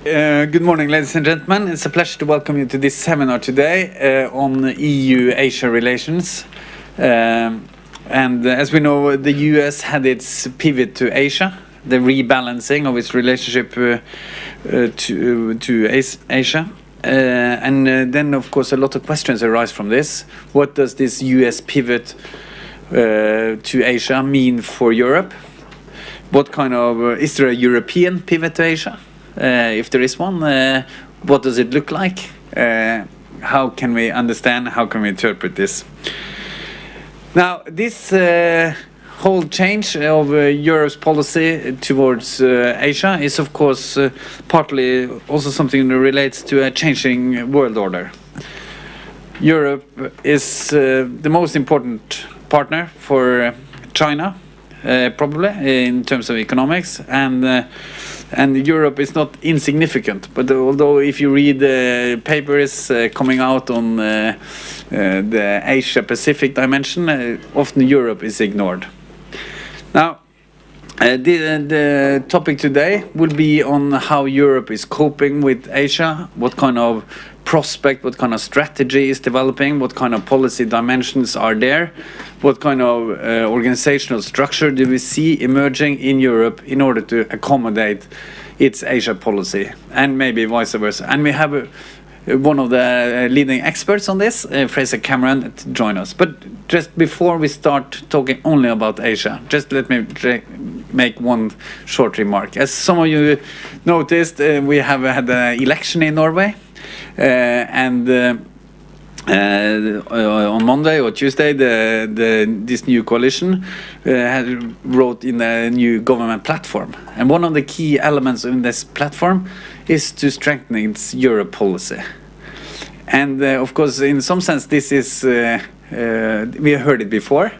Good morning, ladies and gentlemen. It's a pleasure to welcome you to this seminar today on EU-Asia relations. And as we know, the US had its pivot to Asia, the rebalancing of its relationship to Asia. And then, of course, a lot of questions arise from this. What does this US pivot to Asia mean for Europe? What kind of, is there a European pivot to Asia? If there is one, what does it look like? How can we understand, how can we interpret this? Now, this whole change of Europe's policy towards Asia is, of course, partly also something that relates to a changing world order. Europe is the most important partner for China, probably, in terms of economics, and Europe is not insignificant. But although if you read the papers coming out on the Asia-Pacific dimension, often Europe is ignored. Now, the topic today will be on how Europe is coping with Asia, what kind of prospect, what kind of strategy is developing, what kind of policy dimensions are there, what kind of organizational structure do we see emerging in Europe in order to accommodate its Asia policy, and maybe vice versa. And we have one of the leading experts on this, Fraser Cameron, to join us. But just before we start talking only about Asia, just let me make one short remark. As some of you noticed, we have had an election in Norway. On Monday or Tuesday, this new coalition wrote in a new government platform. And one of the key elements in this platform is to strengthen its Europe policy. And of course, in some sense, this is, we heard it before.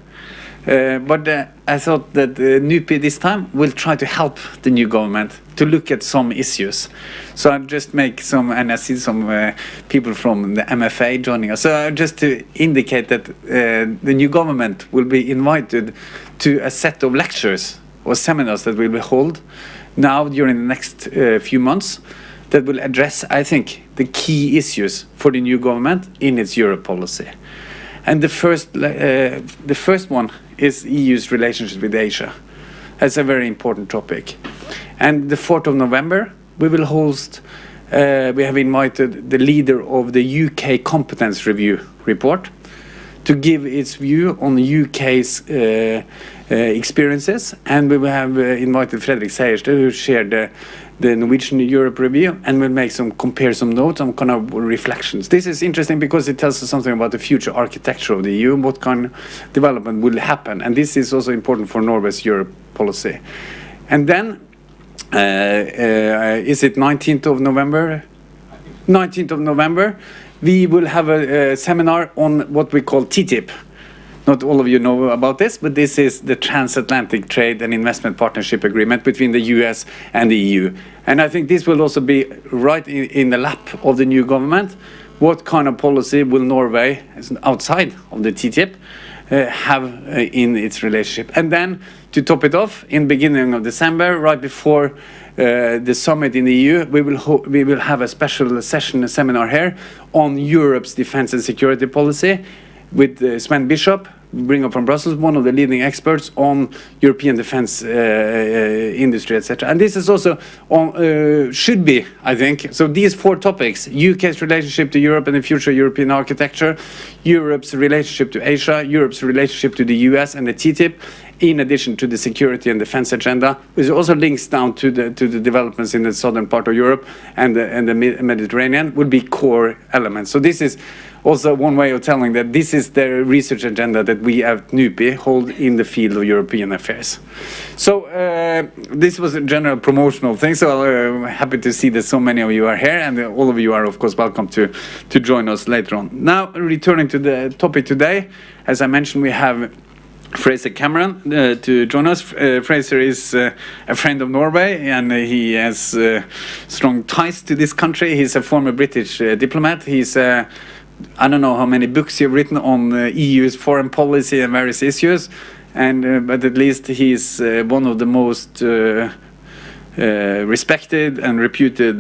But I thought that NUPI this time will try to help the new government to look at some issues. So I'll just make some, and I see some people from the MFA joining us. So just to indicate that the new government will be invited to a set of lectures or seminars that will be held now during the next few months that will address, I think, the key issues for the new government in its Europe policy. And the first one is EU's relationship with Asia. That's a very important topic. And the 4th of November, we will host, we have invited the leader of the UK Competence Review report to give its view on the UK's experiences. And we will have invited Fredrik Sejersted, who shared the Norwegian Europe review, and we'll compare some notes on kind of reflections. This is interesting because it tells us something about the future architecture of the EU, what kind of development will happen. And this is also important for Norway's Europe policy. And then, is it 19th of November? 19th of November, we will have a seminar on what we call TTIP. Not all of you know about this, but this is the Transatlantic Trade and Investment Partnership Agreement between the US and the EU. And I think this will also be right in the lap of the new government. What kind of policy will Norway, outside of the TTIP, have in its relationship? And then, to top it off, in the beginning of December, right before the summit in the EU, we will have a special session, a seminar here, on Europe's defense and security policy with Sven Bishop, bring up from Brussels, one of the leading experts on European defense industry, etc. And this is also on, should be, I think, so these four topics: UK's relationship to Europe and the future European architecture, Europe's relationship to Asia, Europe's relationship to the US and the TTIP, in addition to the security and defense agenda, which also links down to the developments in the southern part of Europe and the Mediterranean, would be core elements. So this is also one way of telling that this is the research agenda that we at NUPI hold in the field of European affairs. So this was a general promotional thing, so I'm happy to see that so many of you are here, and all of you are, of course, welcome to join us later on. Now, returning to the topic today, as I mentioned, we have Fraser Cameron to join us. Fraser is a friend of Norway, and he has strong ties to this country. He's a former British diplomat. He's I don't know how many books you've written on EU's foreign policy and various issues, and but at least he's one of the most respected and reputed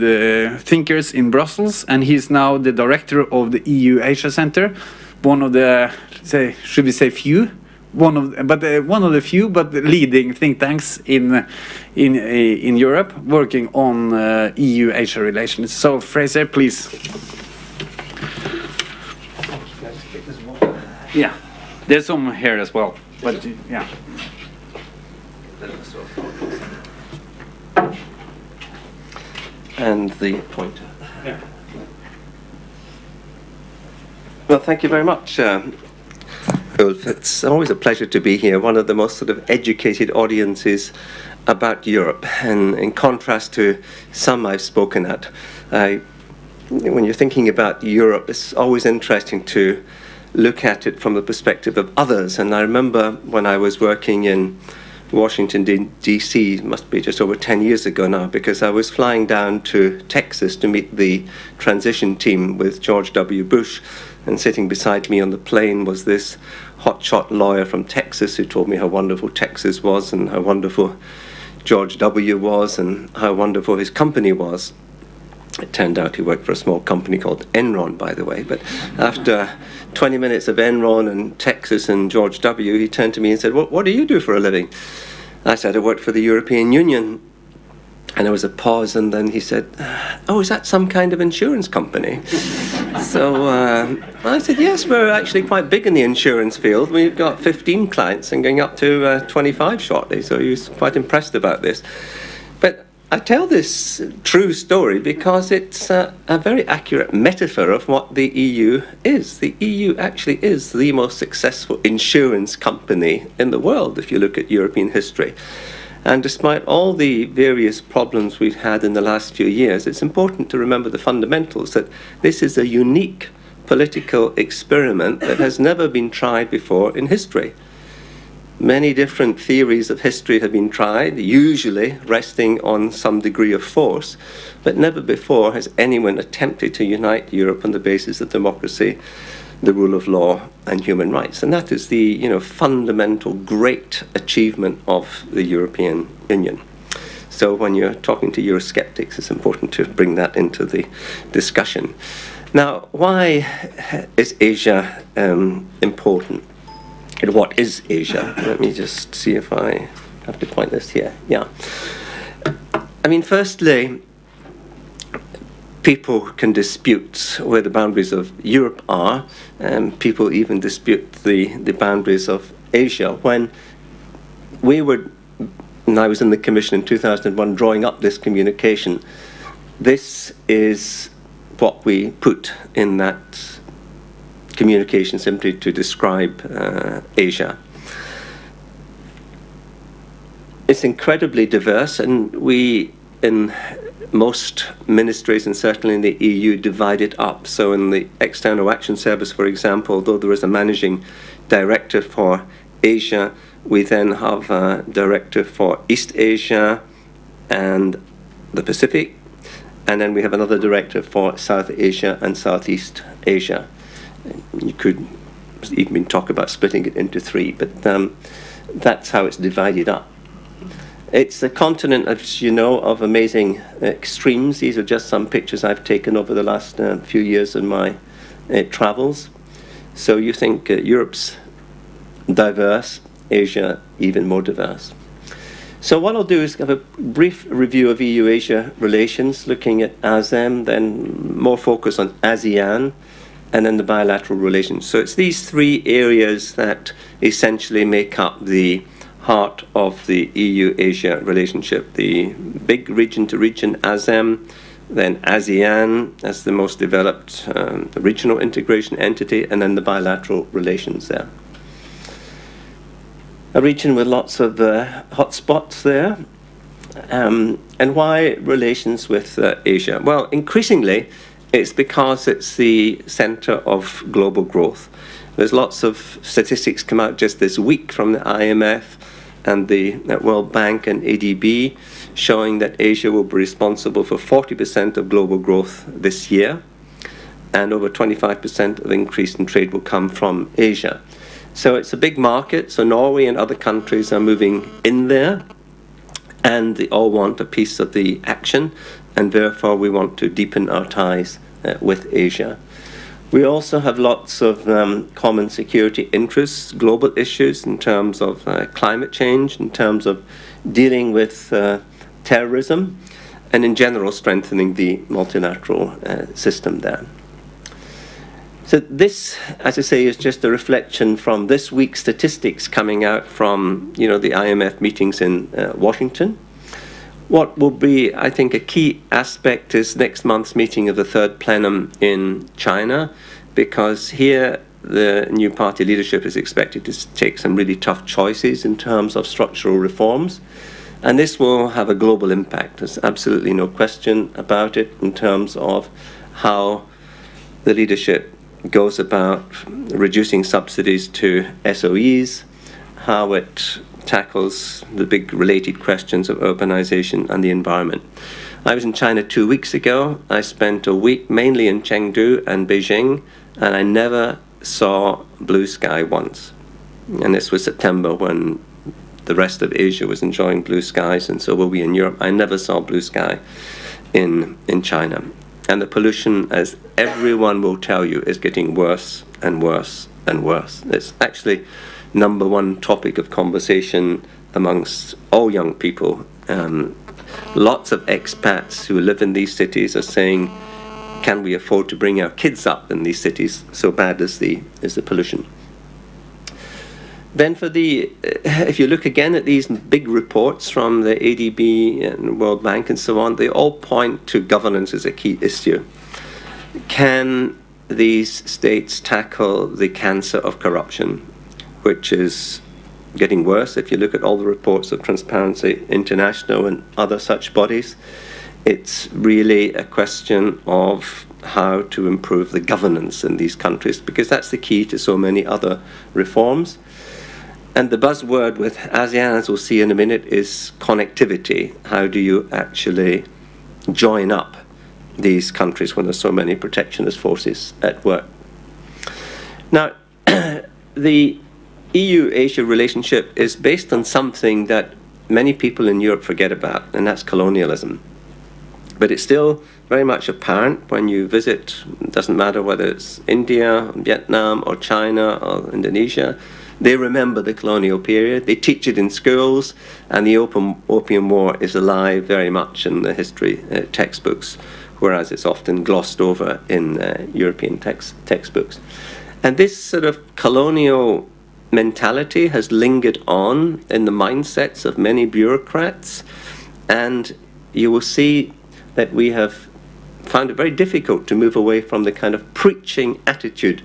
thinkers in Brussels, and he's now the director of the EU Asia Center, one of the, should we say few? One of the few, but leading think tanks in Europe, working on EU-Asia relations. So, Fraser, please. Yeah, there's some here as well. But yeah. And the pointer. Yeah. Well, thank you very much. Ulf, it's always a pleasure to be here, one of the most sort of educated audiences about Europe, and in contrast to some I've spoken at. When you're thinking about Europe, it's always interesting to look at it from the perspective of others, and I remember when I was working in Washington, D.C., it must be just over 10 years ago now, because I was flying down to Texas to meet the transition team with George W. Bush, and sitting beside me on the plane was this hotshot lawyer from Texas who told me how wonderful Texas was and how wonderful George W. was and how wonderful his company was. It turned out he worked for a small company called Enron, by the way, but after 20 minutes of Enron and Texas and George W., he turned to me and said, what do you do for a living? I said, I work for the European Union. And there was a pause, and then he said, oh, is that some kind of insurance company? So I said, yes, we're actually quite big in the insurance field. We've got 15 clients and going up to 25 shortly. So he was quite impressed about this. But I tell this true story because it's a very accurate metaphor of what the EU is. The EU actually is the most successful insurance company in the world, if you look at European history. And despite all the various problems we've had in the last few years, it's important to remember the fundamentals, that this is a unique political experiment that has never been tried before in history. Many different theories of history have been tried, usually resting on some degree of force, but never before has anyone attempted to unite Europe on the basis of democracy, the rule of law, and human rights. And that is the fundamental great achievement of the European Union. So when you're talking to Eurosceptics, it's important to bring that into the discussion. Now, why is Asia important? And what is Asia? Let me just see if I have to point this here. Yeah. I mean, firstly, people can dispute where the boundaries of Europe are, and people even dispute the boundaries of Asia. When I was in the Commission in 2001 drawing up this communication, this is what we put in that communication simply to describe Asia. It's incredibly diverse, and we, in most ministries and certainly in the EU, divide it up. So in the External Action Service, for example, although there is a managing director for Asia, we then have a director for East Asia and the Pacific, and then we have another director for South Asia and Southeast Asia. You could even talk about splitting it into three, but that's how it's divided up. It's a continent, as you know, of amazing extremes. These are just some pictures I've taken over the last few years in my travels. So you think Europe's diverse, Asia even more diverse. So what I'll do is have a brief review of EU-Asia relations, looking at ASEM, then more focus on ASEAN, and then the bilateral relations. So it's these three areas that essentially make up the heart of the EU-Asia relationship. The big region-to-region ASEM, then ASEAN as the most developed regional integration entity, and then the bilateral relations there. A region with lots of hotspots there. And why relations with Asia? Well, increasingly, it's because it's the center of global growth. There's lots of statistics come out just this week from the IMF and the World Bank and ADB showing that Asia will be responsible for 40% of global growth this year. and over 25% of increase in trade will come from Asia. So it's a big market, so Norway and other countries are moving in there, and they all want a piece of the action, and therefore we want to deepen our ties with Asia. We also have lots of common security interests, global issues in terms of climate change, in terms of dealing with terrorism, and in general strengthening the multilateral system there. So this, as I say, is just a reflection from this week's statistics coming out from the IMF meetings in Washington. What will be, I think, a key aspect is next month's meeting of the third plenum in China, because here the new party leadership is expected to take some really tough choices in terms of structural reforms. And this will have a global impact. There's absolutely no question about it in terms of how the leadership goes about reducing subsidies to SOEs, how it tackles the big related questions of urbanization and the environment. I was in China 2 weeks ago. I spent a week mainly in Chengdu and Beijing, and I never saw blue sky once. And this was September when the rest of Asia was enjoying blue skies, and so were we in Europe. I never saw blue sky in China. And the pollution, as everyone will tell you, is getting worse and worse and worse. It's actually number one topic of conversation amongst all young people. Lots of expats who live in these cities are saying, can we afford to bring our kids up in these cities? So bad is the pollution. Then if you look again at these big reports from the ADB and World Bank and so on, they all point to governance as a key issue. Can these states tackle the cancer of corruption, which is getting worse? If you look at all the reports of Transparency International and other such bodies, it's really a question of how to improve the governance in these countries, because that's the key to so many other reforms. And the buzzword with ASEAN, as we'll see in a minute, is connectivity. How do you actually join up these countries when there's so many protectionist forces at work? Now, the EU-Asia relationship is based on something that many people in Europe forget about, and that's colonialism. But it's still very much apparent when you visit, it doesn't matter whether it's India, Vietnam, or China, or Indonesia. They remember the colonial period, they teach it in schools, and the Opium War is alive very much in the history textbooks, whereas it's often glossed over in European textbooks. And this sort of colonial mentality has lingered on in the mindsets of many bureaucrats, and you will see that we have found it very difficult to move away from the kind of preaching attitude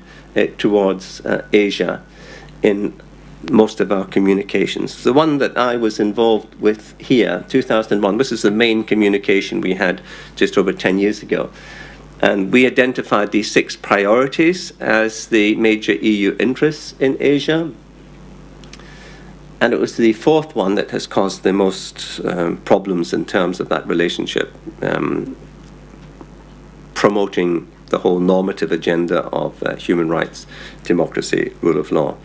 towards Asia in most of our communications. The one that I was involved with here, 2001, this is the main communication we had just over 10 years ago. And we identified these 6 priorities as the major EU interests in Asia. And it was the 4th one that has caused the most problems in terms of that relationship, promoting the whole normative agenda of human rights, democracy, rule of law.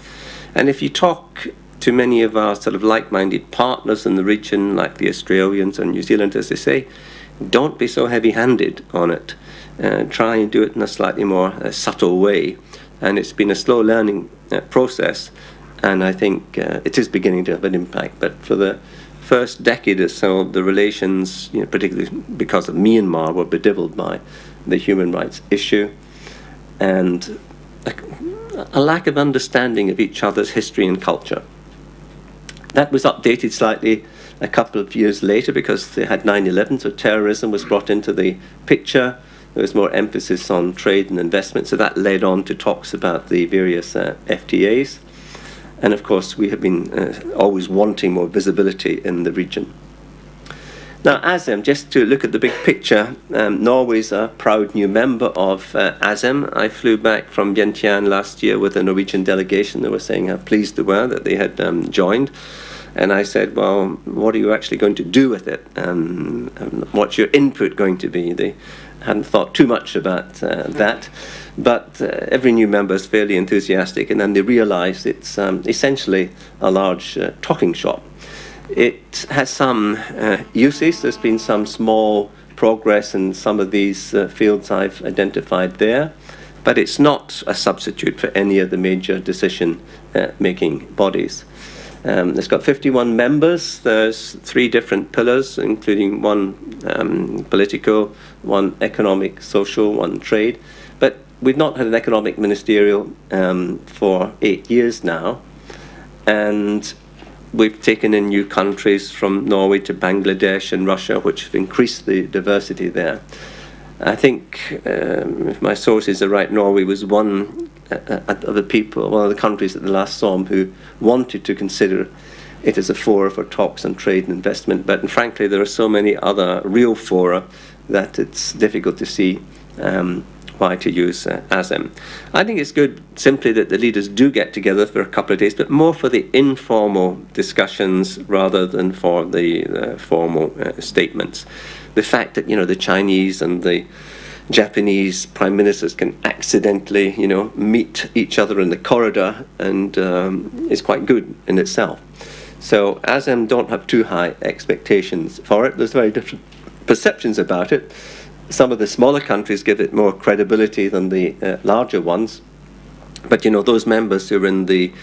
And if you talk to many of our sort of like-minded partners in the region, like the Australians and New Zealanders, they say, don't be so heavy-handed on it. Try and do it in a slightly more subtle way. And it's been a slow learning process, and I think it is beginning to have an impact. But for the first decade or so, the relations, particularly because of Myanmar, were bedevilled by the human rights issue and a lack of understanding of each other's history and culture. That was updated slightly a couple of years later because they had 9/11, so terrorism was brought into the picture. There was more emphasis on trade and investment, so that led on to talks about the various FTAs. And of course, we have been always wanting more visibility in the region. Now, ASEM, just to look at the big picture, Norway's a proud new member of ASEM. I flew back from Vientiane last year with a Norwegian delegation. They were saying how pleased they were that they had joined. And I said, well, what are you actually going to do with it? What's your input going to be? They hadn't thought too much about that. But every new member is fairly enthusiastic, and then they realise it's essentially a large talking shop. It has some uses. There's been some small progress in some of these fields I've identified there, but it's not a substitute for any of the major decision-making bodies. It's got 51 members. There's 3 different pillars, including one political, one economic, social, one trade. But we've not had an economic ministerial for 8 years now, and we've taken in new countries from Norway to Bangladesh and Russia, which have increased the diversity there. I think, if my sources are right, Norway was one of the countries at the last SOM who wanted to consider it as a fora for talks on trade and investment. But frankly, there are so many other real fora that it's difficult to see why to use ASEM. I think it's good simply that the leaders do get together for a couple of days, but more for the informal discussions rather than for the formal statements. The fact that, the Chinese and the Japanese prime ministers can accidentally, meet each other in the corridor and is quite good in itself. So ASEM don't have too high expectations for it. There's very different perceptions about it. Some of the smaller countries give it more credibility than the larger ones. But, those members who are in the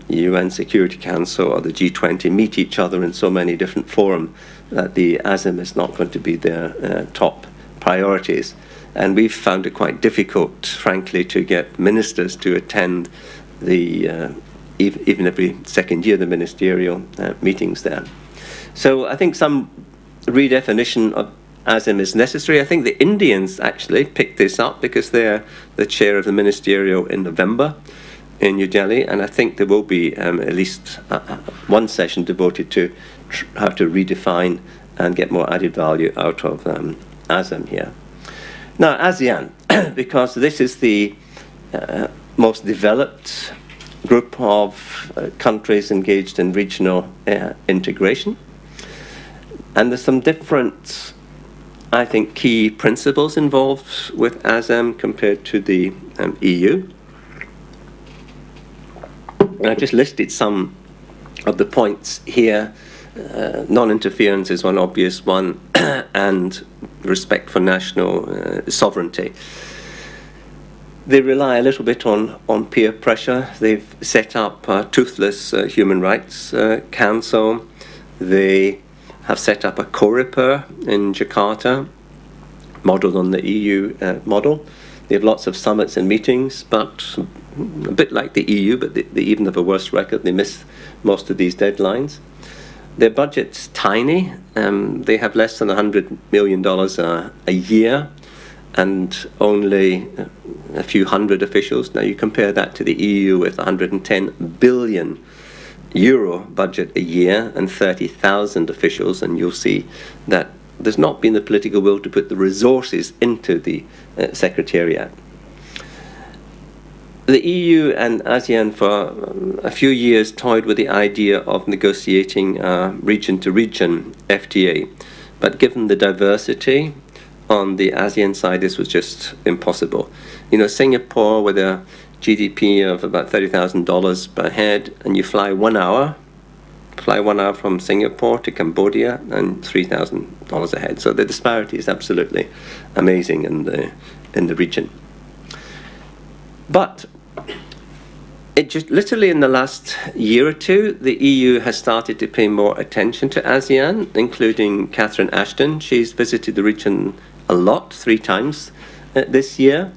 UN Security Council or the G20 meet each other in so many different forums that the ASEM is not going to be their top priorities. And we've found it quite difficult, frankly, to get ministers to attend the, even every second year, the ministerial meetings there. So I think some redefinition of ASEM is necessary. I think the Indians actually picked this up because they're the chair of the ministerial in November in New Delhi, and I think there will be at least one session devoted to how to redefine and get more added value out of ASEM here. Now, ASEAN, because this is the most developed group of countries engaged in regional integration, and there's some different, I think, key principles involved with ASEM compared to the EU. And I've just listed some of the points here. Non-interference is one obvious one, and respect for national sovereignty. They rely a little bit on peer pressure. They've set up a toothless human rights council. They have set up a COREPER in Jakarta, modelled on the EU model. They have lots of summits and meetings, but a bit like the EU, but they even have a worse record. They miss most of these deadlines. Their budget's tiny. They have less than $100 million a year and only a few hundred officials. Now you compare that to the EU with 110 billion euro budget a year and 30,000 officials, and you'll see that there's not been the political will to put the resources into the Secretariat. The EU and ASEAN for a few years toyed with the idea of negotiating region-to-region FTA, but given the diversity on the ASEAN side, this was just impossible. Singapore with a GDP of about $30,000 per head, and you fly 1 hour from Singapore to Cambodia, and $3,000 a head. So the disparity is absolutely amazing in the region. But it just literally in the last year or two, the EU has started to pay more attention to ASEAN, including Catherine Ashton. She's visited the region a lot, 3 times this year.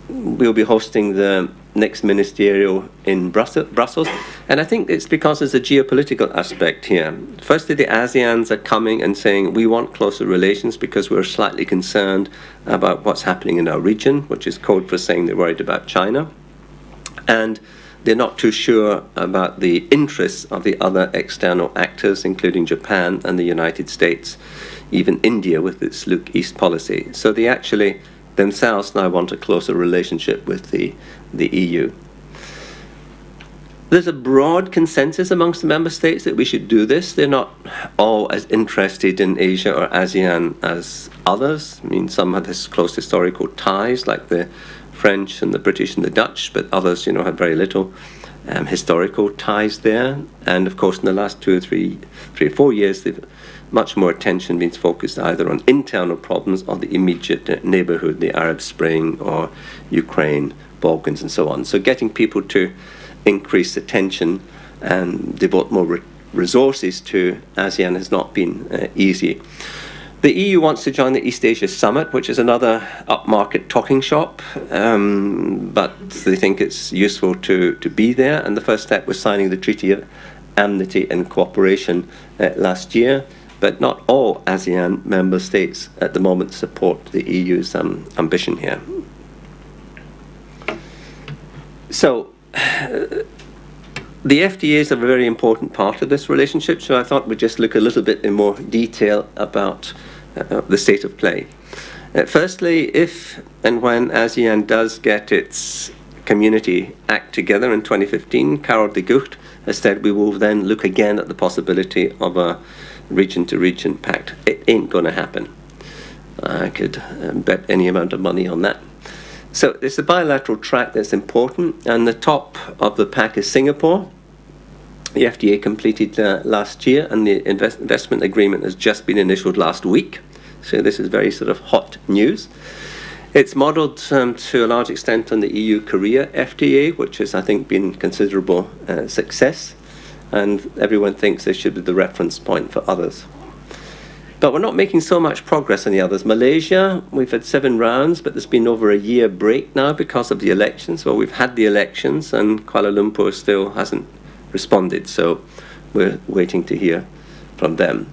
We'll be hosting the next ministerial in Brussels, and I think it's because there's a geopolitical aspect here. Firstly, the ASEANs are coming and saying we want closer relations because we're slightly concerned about what's happening in our region, which is code for saying they're worried about China, and they're not too sure about the interests of the other external actors, including Japan and the United States, even India with its Look East policy. So they actually themselves now want a closer relationship with the EU. There's a broad consensus amongst the member states that we should do this. They're not all as interested in Asia or ASEAN as others. I mean, some have this close historical ties, like the French and the British and the Dutch, but others, have very little historical ties there. And of course, in the last 2 or 3 or 4 years, much more attention been focused either on internal problems or the immediate neighborhood, the Arab Spring or Ukraine, Balkans, and so on. So getting people to increase attention and devote more resources to ASEAN has not been easy. The EU wants to join the East Asia Summit, which is another upmarket talking shop, but they think it's useful to be there. And the first step was signing the Treaty of Amity and Cooperation last year. But not all ASEAN member states at the moment support the EU's ambition here. So, the FTA is a very important part of this relationship, so I thought we'd just look a little bit in more detail about the state of play. Firstly, if and when ASEAN does get its Community Act together in 2015, Karel de Gucht has said we will then look again at the possibility of a region-to-region pact. It ain't going to happen. I could bet any amount of money on that. So it's the bilateral track that's important, and the top of the pack is Singapore. The FTA completed last year, and the investment agreement has just been initialed last week. So this is very sort of hot news. It's modelled to a large extent on the EU-Korea FTA, which has, I think, been considerable success, and everyone thinks this should be the reference point for others. But we're not making so much progress on the others. Malaysia, we've had 7 rounds, but there's been over a year break now because of the elections. Well, we've had the elections, and Kuala Lumpur still hasn't responded, so we're waiting to hear from them.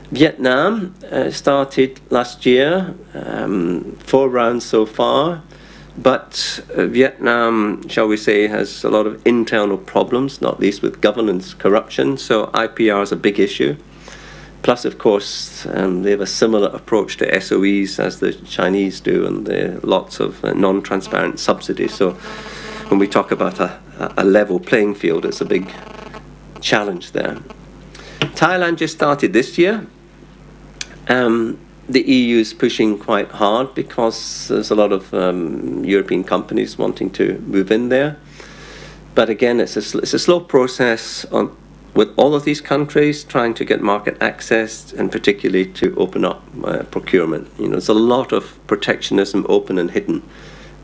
Vietnam started last year, 4 rounds so far, but Vietnam, shall we say, has a lot of internal problems, not least with governance corruption, so IPR is a big issue. Plus, of course, they have a similar approach to SOEs as the Chinese do, and there are lots of non-transparent subsidies. So when we talk about a level playing field, it's a big challenge there. Thailand just started this year. The EU is pushing quite hard because there's a lot of European companies wanting to move in there. But again, it's a slow process with all of these countries trying to get market access, and particularly to open up procurement. There's a lot of protectionism open and hidden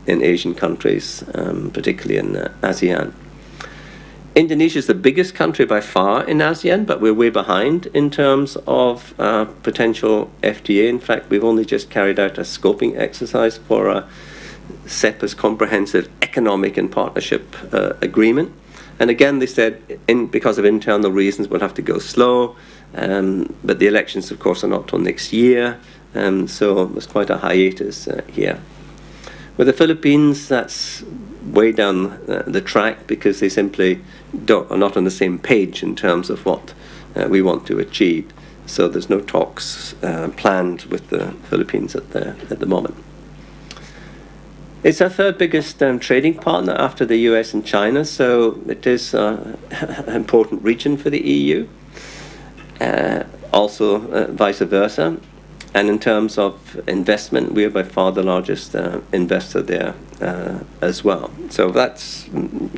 in Asian countries, particularly in ASEAN. Indonesia is the biggest country by far in ASEAN, but we're way behind in terms of potential FTA. In fact, we've only just carried out a scoping exercise for SEPA's comprehensive economic and partnership agreement. And again, they said because of internal reasons, we'll have to go slow. But the elections, of course, are not till next year. So there's quite a hiatus here. With the Philippines, that's way down the track because they simply are not on the same page in terms of what we want to achieve. So there's no talks planned with the Philippines at the moment. It's our 3rd biggest trading partner after the US and China, so it is an important region for the EU. Also vice versa. And in terms of investment, we are by far the largest investor there as well. So that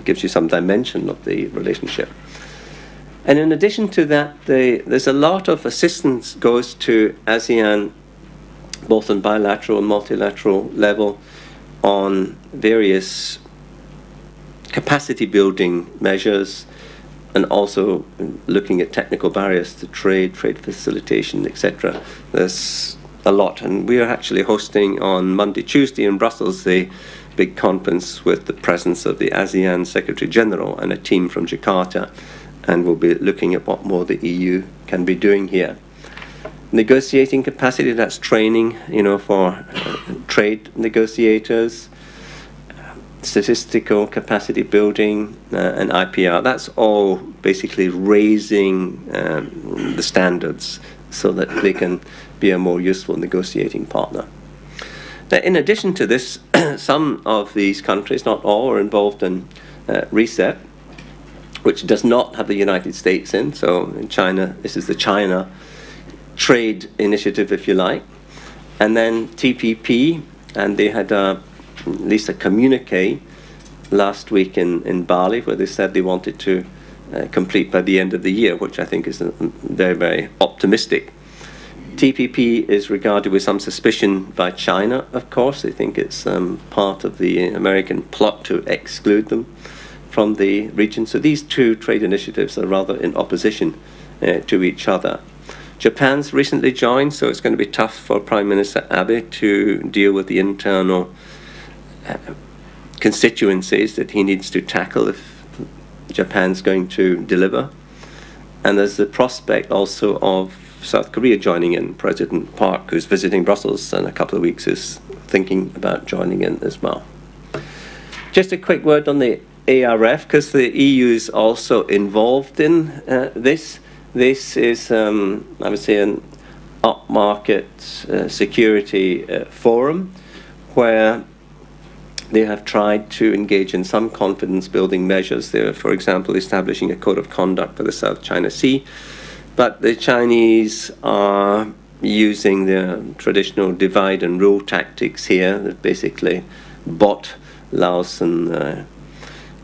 gives you some dimension of the relationship. And in addition to that, there's a lot of assistance goes to ASEAN, both on bilateral and multilateral level, on various capacity building measures, and also looking at technical barriers to trade facilitation, etc. There's a lot, and we are actually hosting on Monday, Tuesday in Brussels the big conference with the presence of the ASEAN Secretary General and a team from Jakarta, and we'll be looking at what more the EU can be doing here. Negotiating capacity, that's training, for trade negotiators, statistical capacity building, and IPR. That's all basically raising the standards so that they can be a more useful negotiating partner. Now, in addition to this, some of these countries, not all, are involved in RECEP, which does not have the United States in. So in China, this is the China trade initiative, if you like. And then TPP, and they had at least a communique last week in Bali, where they said they wanted to complete by the end of the year, which I think is very, very optimistic. TPP is regarded with some suspicion by China, of course. They think it's part of the American plot to exclude them from the region. So these two trade initiatives are rather in opposition to each other. Japan's recently joined, so it's going to be tough for Prime Minister Abe to deal with the internal constituencies that he needs to tackle if Japan's going to deliver. And there's the prospect also of South Korea joining in. President Park, who's visiting Brussels in a couple of weeks, is thinking about joining in as well. Just a quick word on the ARF, because the EU is also involved in this. This is, I would say, an upmarket security forum where they have tried to engage in some confidence-building measures. They're, for example, establishing a code of conduct for the South China Sea. But the Chinese are using their traditional divide and rule tactics here. They've basically bought Laos and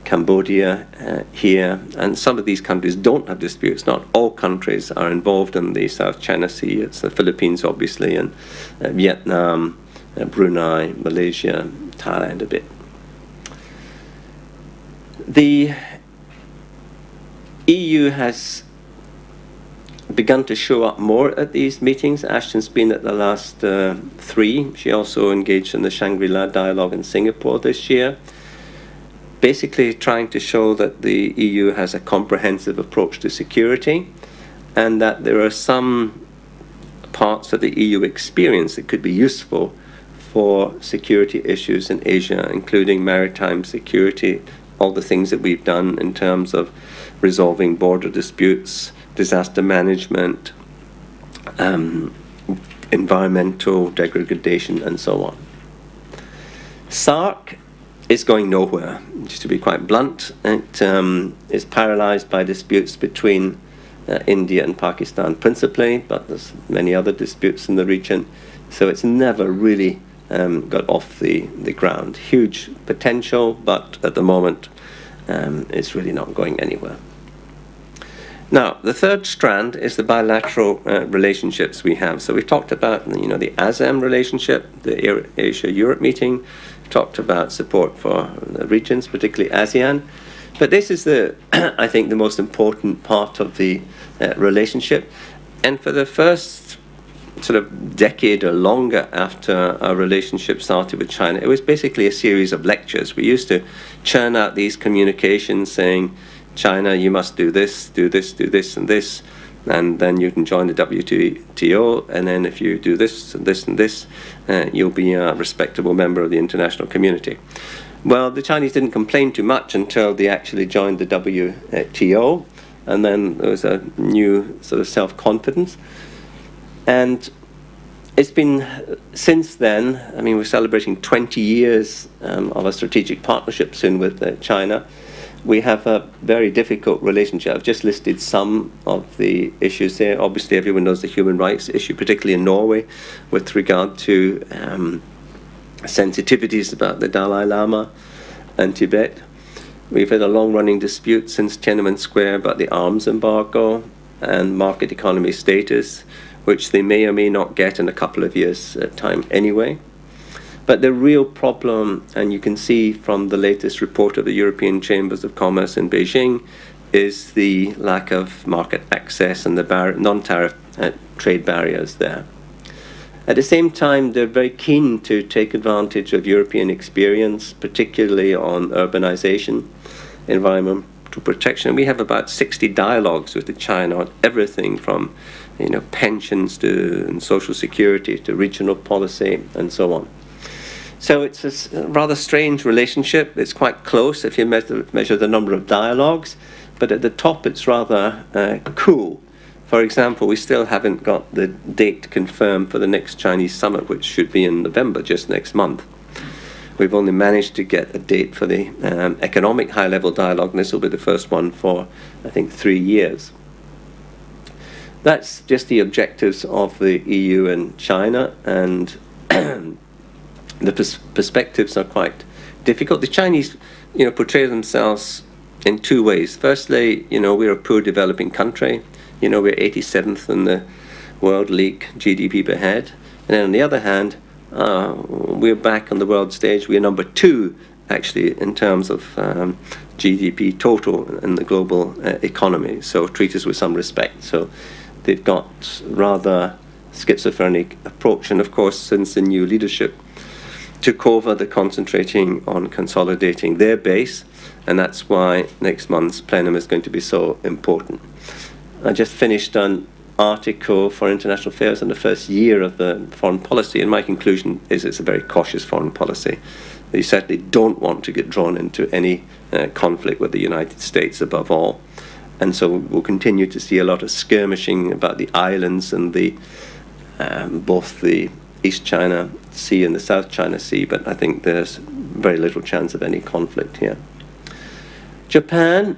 Cambodia here. And some of these countries don't have disputes. Not all countries are involved in the South China Sea. It's the Philippines, obviously, and Vietnam, Brunei, Malaysia, Thailand a bit. The EU has begun to show up more at these meetings. Ashton's been at the last 3. She also engaged in the Shangri-La dialogue in Singapore this year, basically trying to show that the EU has a comprehensive approach to security and that there are some parts of the EU experience that could be useful for security issues in Asia, including maritime security, all the things that we've done in terms of resolving border disputes, disaster management, environmental degradation, and so on. SAARC is going nowhere, just to be quite blunt. It is paralyzed by disputes between India and Pakistan principally, but there's many other disputes in the region, so it's never really got off the ground. Huge potential, but at the moment it's really not going anywhere. Now, the third strand is the bilateral relationships we have. So we talked about, the ASEM relationship, the Asia-Europe meeting. We talked about support for the regions, particularly ASEAN. But this is I think, the most important part of the relationship. And for the first sort of decade or longer after our relationship started with China, it was basically a series of lectures. We used to churn out these communications saying, China, you must do this, do this, do this, and this, and then you can join the WTO, and then if you do this, and this, and this, you'll be a respectable member of the international community. Well, the Chinese didn't complain too much until they actually joined the WTO, and then there was a new sort of self-confidence. And it's been, since then, we're celebrating 20 years of a strategic partnership soon with China. We have a very difficult relationship. I've just listed some of the issues there. Obviously, everyone knows the human rights issue, particularly in Norway, with regard to sensitivities about the Dalai Lama and Tibet. We've had a long-running dispute since Tiananmen Square about the arms embargo and market economy status, which they may or may not get in a couple of years' time anyway. But the real problem, and you can see from the latest report of the European Chambers of Commerce in Beijing, is the lack of market access and the non-tariff trade barriers there. At the same time, they're very keen to take advantage of European experience, particularly on urbanization, environmental protection. We have about 60 dialogues with China on everything from pensions to social security to regional policy and so on. So it's a rather strange relationship. It's quite close if you measure the number of dialogues, but at the top it's rather cool. For example, we still haven't got the date confirmed for the next Chinese summit, which should be in November, just next month. we've only managed to get a date for the economic high-level dialogue, and this will be the first one for, I think, 3 years. That's just the objectives of the EU and China, and the perspectives are quite difficult. The Chinese, portray themselves in 2 ways. Firstly, we're a poor developing country. We're 87th in the World League GDP per head. And then on the other hand, we're back on the world stage. We're number 2, actually, in terms of GDP total in the global economy. So treat us with some respect. So they've got rather schizophrenic approach. And of course, since the new leadership took over, they're concentrating on consolidating their base. And that's why next month's plenum is going to be so important. I just finished an article for International Affairs on the first year of the foreign policy, and my conclusion is it's a very cautious foreign policy. They certainly don't want to get drawn into any conflict with the United States above all. And so we'll continue to see a lot of skirmishing about the islands and both the East China Sea and the South China Sea, but I think there's very little chance of any conflict here. Japan,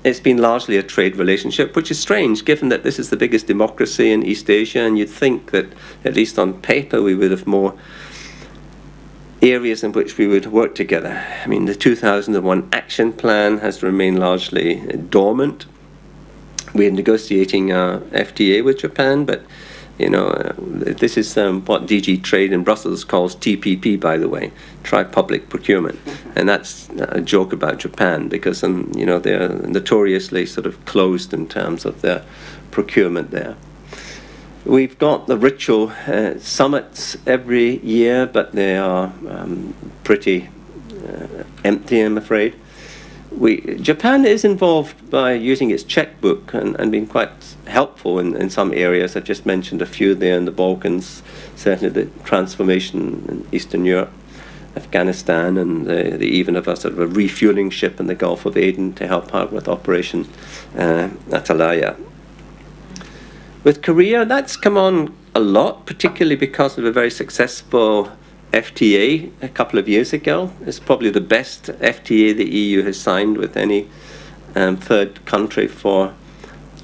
it's been largely a trade relationship, which is strange given that this is the biggest democracy in East Asia, and you'd think that, at least on paper, we would have more areas in which we would work together. I mean, the 2001 action plan has remained largely dormant. We're negotiating a FTA with Japan, but this is what DG Trade in Brussels calls TPP, by the way, tri-public procurement. And that's a joke about Japan because, they're notoriously sort of closed in terms of their procurement there. We've got the ritual summits every year, but they are pretty empty, I'm afraid. Japan is involved by using its checkbook and being quite helpful in some areas. I just mentioned a few there in the Balkans, certainly the transformation in Eastern Europe, Afghanistan, and they even have a sort of a refueling ship in the Gulf of Aden to help out with Operation Atalaya. With Korea, that's come on a lot, particularly because of a very successful FTA a couple of years ago. It's probably the best FTA the EU has signed with any third country for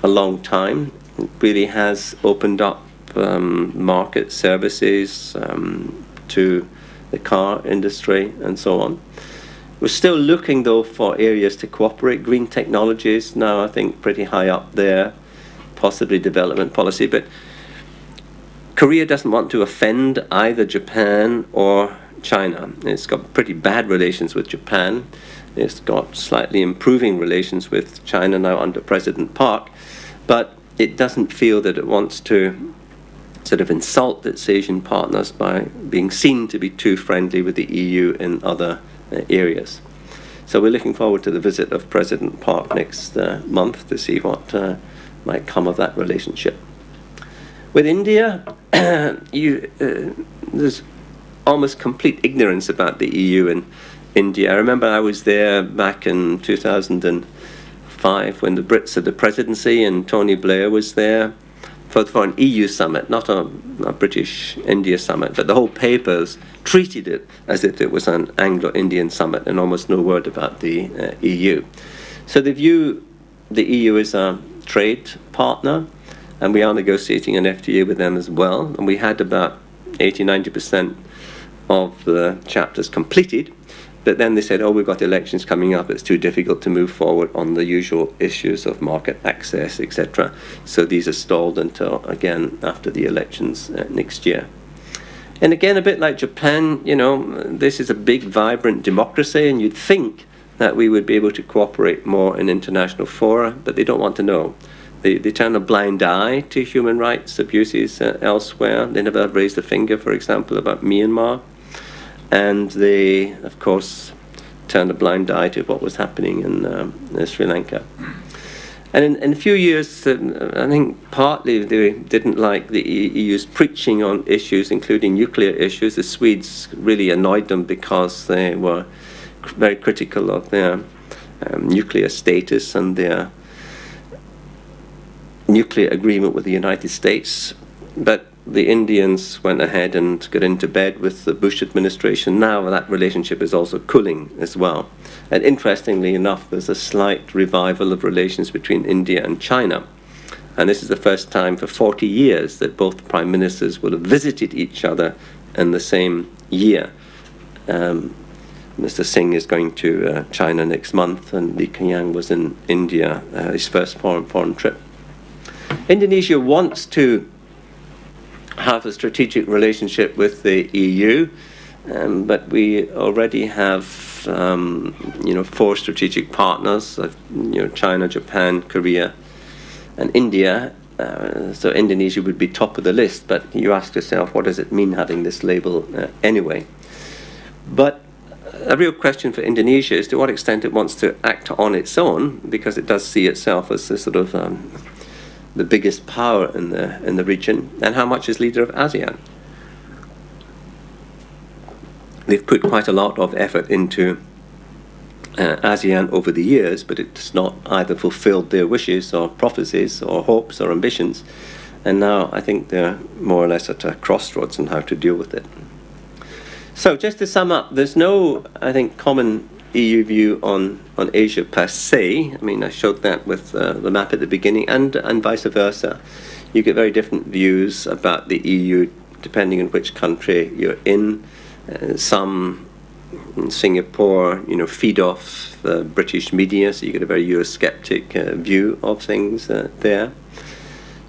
a long time. It really has opened up market services to the car industry and so on. We're still looking, though, for areas to cooperate. Green technologies now, I think, pretty high up there, possibly development policy, but Korea doesn't want to offend either Japan or China. It's got pretty bad relations with Japan. It's got slightly improving relations with China now under President Park, but it doesn't feel that it wants to sort of insult its Asian partners by being seen to be too friendly with the EU in other areas. So we're looking forward to the visit of President Park next month to see what might come of that relationship. With India, there's almost complete ignorance about the EU and India. I remember I was there back in 2005 when the Brits had the presidency and Tony Blair was there for an EU summit, not a British-India summit, but the whole papers treated it as if it was an Anglo-Indian summit and almost no word about the EU. So they view the EU as a trade partner, and we are negotiating an FTA with them as well. And we had about 80-90% of the chapters completed. But then they said, we've got elections coming up. It's too difficult to move forward on the usual issues of market access, etc. So these are stalled until, again, after the elections next year. And again, a bit like Japan, this is a big, vibrant democracy, and you'd think that we would be able to cooperate more in international fora, but they don't want to know. They turn a blind eye to human rights abuses elsewhere. They never raised a finger, for example, about Myanmar. And they, of course, turned a blind eye to what was happening in Sri Lanka. And in a few years, I think partly they didn't like the EU's preaching on issues, including nuclear issues. The Swedes really annoyed them because they were very critical of their nuclear status and their nuclear agreement with the United States. But the Indians went ahead and got into bed with the Bush administration. Now that relationship is also cooling as well. And interestingly enough, there's a slight revival of relations between India and China. And this is the first time for 40 years that both prime ministers will have visited each other in the same year. Mr. Singh is going to China next month, and Lee Keqiang was in India, his first foreign trip. Indonesia wants to have a strategic relationship with the EU, but we already have 4 strategic partners, China, Japan, Korea, and India. So Indonesia would be top of the list, but you ask yourself, what does it mean having this label anyway? But a real question for Indonesia is to what extent it wants to act on its own, because it does see itself as the sort of the biggest power in the region, and how much is leader of ASEAN. They've put quite a lot of effort into ASEAN over the years, but it's not either fulfilled their wishes or prophecies or hopes or ambitions. And now I think they're more or less at a crossroads on how to deal with it. So just to sum up, there's no, I think, common EU view on Asia per se. I mean, I showed that with the map at the beginning, and vice versa. You get very different views about the EU depending on which country you're in. Some in Singapore, feed off the British media, so you get a very Eurosceptic view of things there.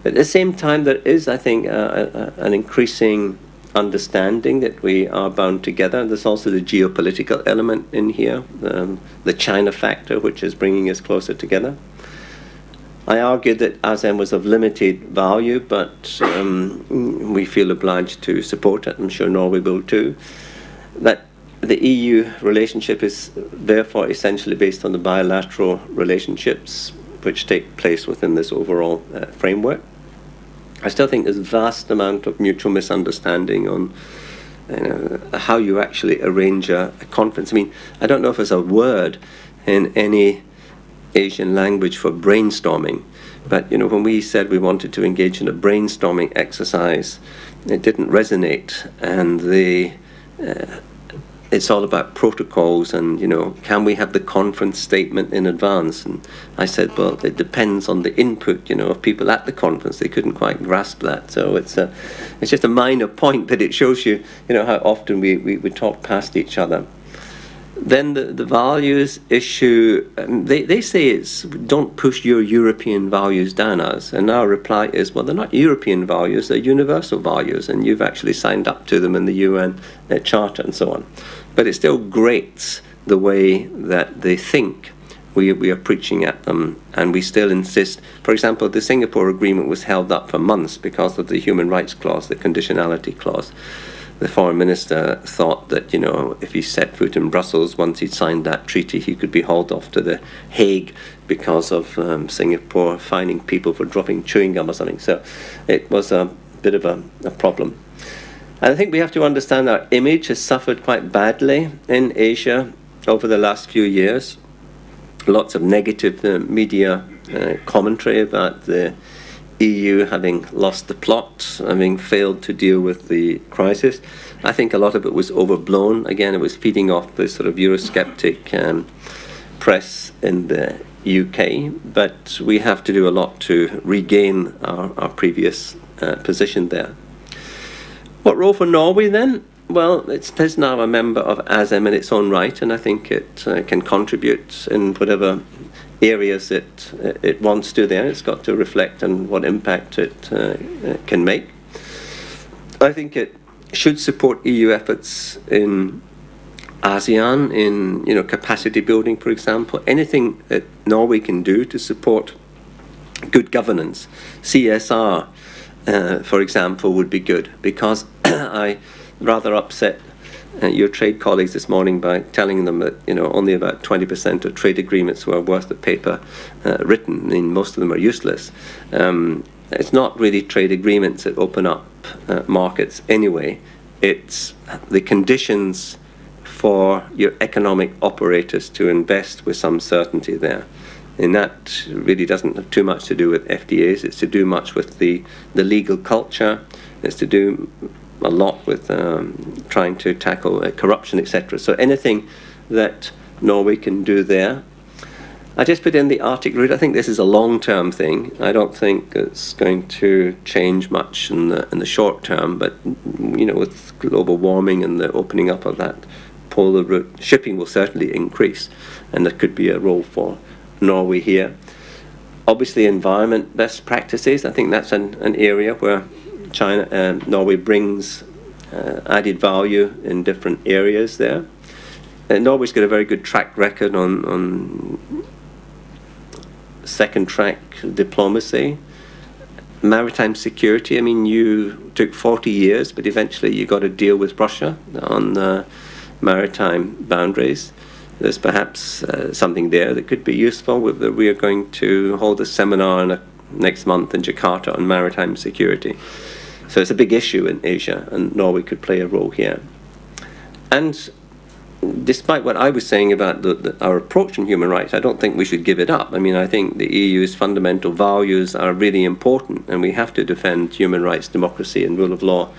At the same time, there is, I think, an increasing understanding that we are bound together. There's also the geopolitical element in here, the China factor, which is bringing us closer together. I argued that ASEM was of limited value, but we feel obliged to support it. I'm sure Norway will too. That the EU relationship is therefore essentially based on the bilateral relationships which take place within this overall framework. I still think there's a vast amount of mutual misunderstanding on how you actually arrange a conference. I mean, I don't know if there's a word in any Asian language for brainstorming, but when we said we wanted to engage in a brainstorming exercise, it didn't resonate, and it's all about protocols and, can we have the conference statement in advance? And I said, well, it depends on the input, of people at the conference. They couldn't quite grasp that. So it's just a minor point, but it shows you, how often we talk past each other. Then the values issue, they say it's don't push your European values down us. And our reply is, well, they're not European values, they're universal values, and you've actually signed up to them in the UN Charter and so on. But it still grates the way that they think we are preaching at them, and we still insist. For example, the Singapore Agreement was held up for months because of the human rights clause, the conditionality clause. The foreign minister thought that, if he set foot in Brussels, once he'd signed that treaty, he could be hauled off to the Hague because of Singapore fining people for dropping chewing gum or something. So it was a bit of a problem. And I think we have to understand our image has suffered quite badly in Asia over the last few years. Lots of negative media commentary about the EU having lost the plot, having failed to deal with the crisis. I think a lot of it was overblown. Again, it was feeding off the sort of Eurosceptic press in the UK, but we have to do a lot to regain our previous position there. What role for Norway then? Well, it is now a member of ASEM in its own right, and I think it can contribute in whatever areas it wants to there. It's got to reflect on what impact it can make. I think it should support EU efforts in ASEAN, in capacity building, for example. Anything that Norway can do to support good governance, CSR, for example, would be good, because I rather upset your trade colleagues this morning by telling them that only about 20% of trade agreements were worth the paper written. I mean, most of them are useless. It's not really trade agreements that open up markets anyway. It's the conditions for your economic operators to invest with some certainty there. And that really doesn't have too much to do with FDAs. It's to do much with the legal culture It's to do a lot with trying to tackle corruption, etc. So anything that Norway can do there. I just put in the Arctic route. I think this is a long-term thing. I don't think it's going to change much in the short term, but with global warming and the opening up of that polar route, shipping will certainly increase, and there could be a role for Norway here. Obviously, environment best practices. I think that's an area where Norway brings added value in different areas there. Norway's got a very good track record on second track diplomacy. Maritime security, I mean, you took 40 years, but eventually you got a deal with Russia on maritime boundaries. There's perhaps something there that could be useful. We are going to hold a seminar next month in Jakarta on maritime security. So it's a big issue in Asia, and Norway could play a role here. And despite what I was saying about our approach on human rights, I don't think we should give it up. I mean, I think the EU's fundamental values are really important, and we have to defend human rights, democracy, and rule of law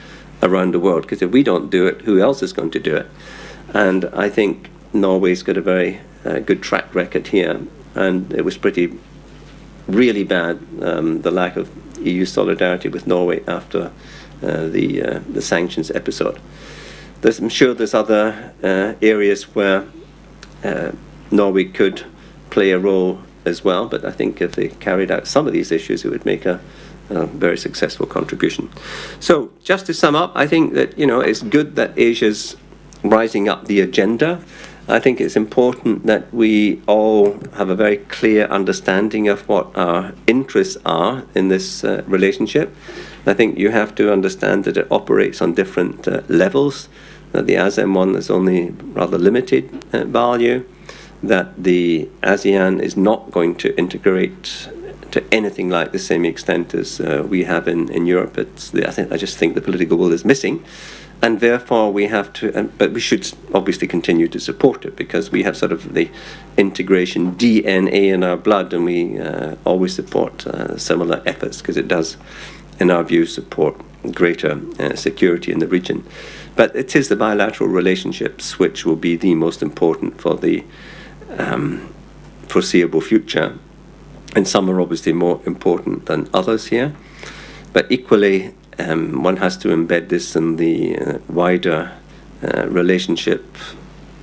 around the world, because if we don't do it, who else is going to do it? And I think Norway's got a very good track record here, and it was really bad, the lack of EU solidarity with Norway after the sanctions episode. I'm sure there's other areas where Norway could play a role as well, but I think if they carried out some of these issues, it would make a very successful contribution. So just to sum up, I think that it's good that Asia's rising up the agenda. I think it's important that we all have a very clear understanding of what our interests are in this relationship. I think you have to understand that it operates on different levels, that the ASEM one is only rather limited value, that the ASEAN is not going to integrate to anything like the same extent as we have in Europe. I just think the political will is missing. And therefore we have to, but we should obviously continue to support it, because we have sort of the integration DNA in our blood, and we always support similar efforts, because it does, in our view, support greater security in the region. But it is the bilateral relationships which will be the most important for the foreseeable future, and some are obviously more important than others here. But equally, one has to embed this in the wider relationship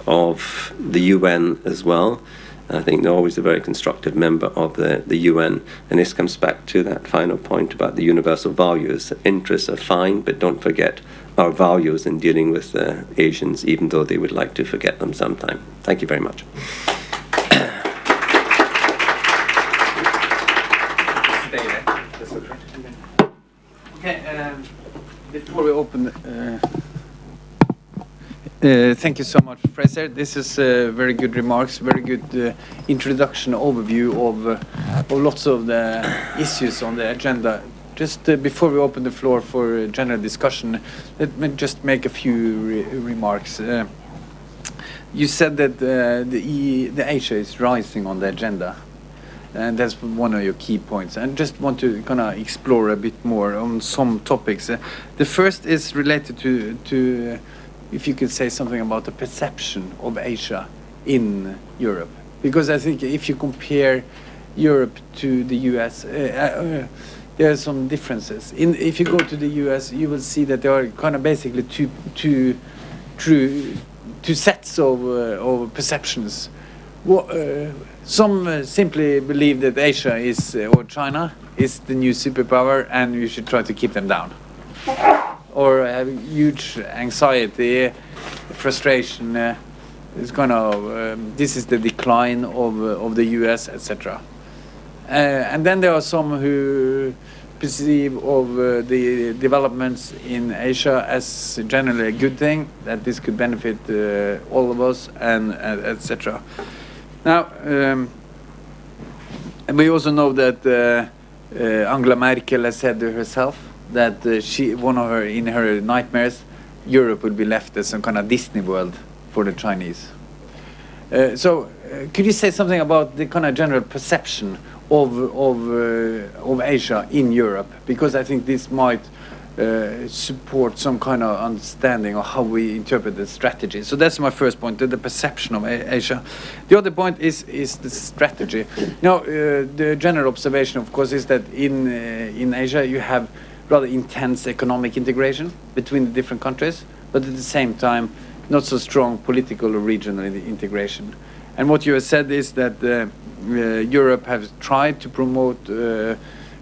of the UN as well. I think Norway is a very constructive member of the UN, and this comes back to that final point about the universal values. Interests are fine, but don't forget our values in dealing with Asians, even though they would like to forget them sometime. Thank you very much. Okay, before we open, thank you so much, Fraser. This is very good remarks, very good introduction, overview of lots of the issues on the agenda. Just before we open the floor for general discussion, let me just make a few remarks. You said that the Asia is rising on the agenda, and that's one of your key points. I just want to kind of explore a bit more on some topics. The first is related to if you could say something about the perception of Asia in Europe. Because I think if you compare Europe to the US, there are some differences. If you go to the US, you will see that there are kind of basically two sets of perceptions. Some simply believe that Asia is, or China, is the new superpower, and you should try to keep them down. Or have huge anxiety, frustration, is kind of this is the decline of the US, etc. And then there are some who perceive of the developments in Asia as generally a good thing, that this could benefit all of us, and etc. Now, we also know that Angela Merkel has said herself that in her nightmares, Europe would be left as some kind of Disney World for the Chinese. So, could you say something about the kind of general perception of Asia in Europe? Because I think this might support some kind of understanding of how we interpret the strategy. So that's my first point, the perception of Asia. The other point is the strategy. Now, the general observation, of course, is that in Asia you have rather intense economic integration between the different countries, but at the same time not so strong political or regional integration. And what you have said is that Europe has tried to promote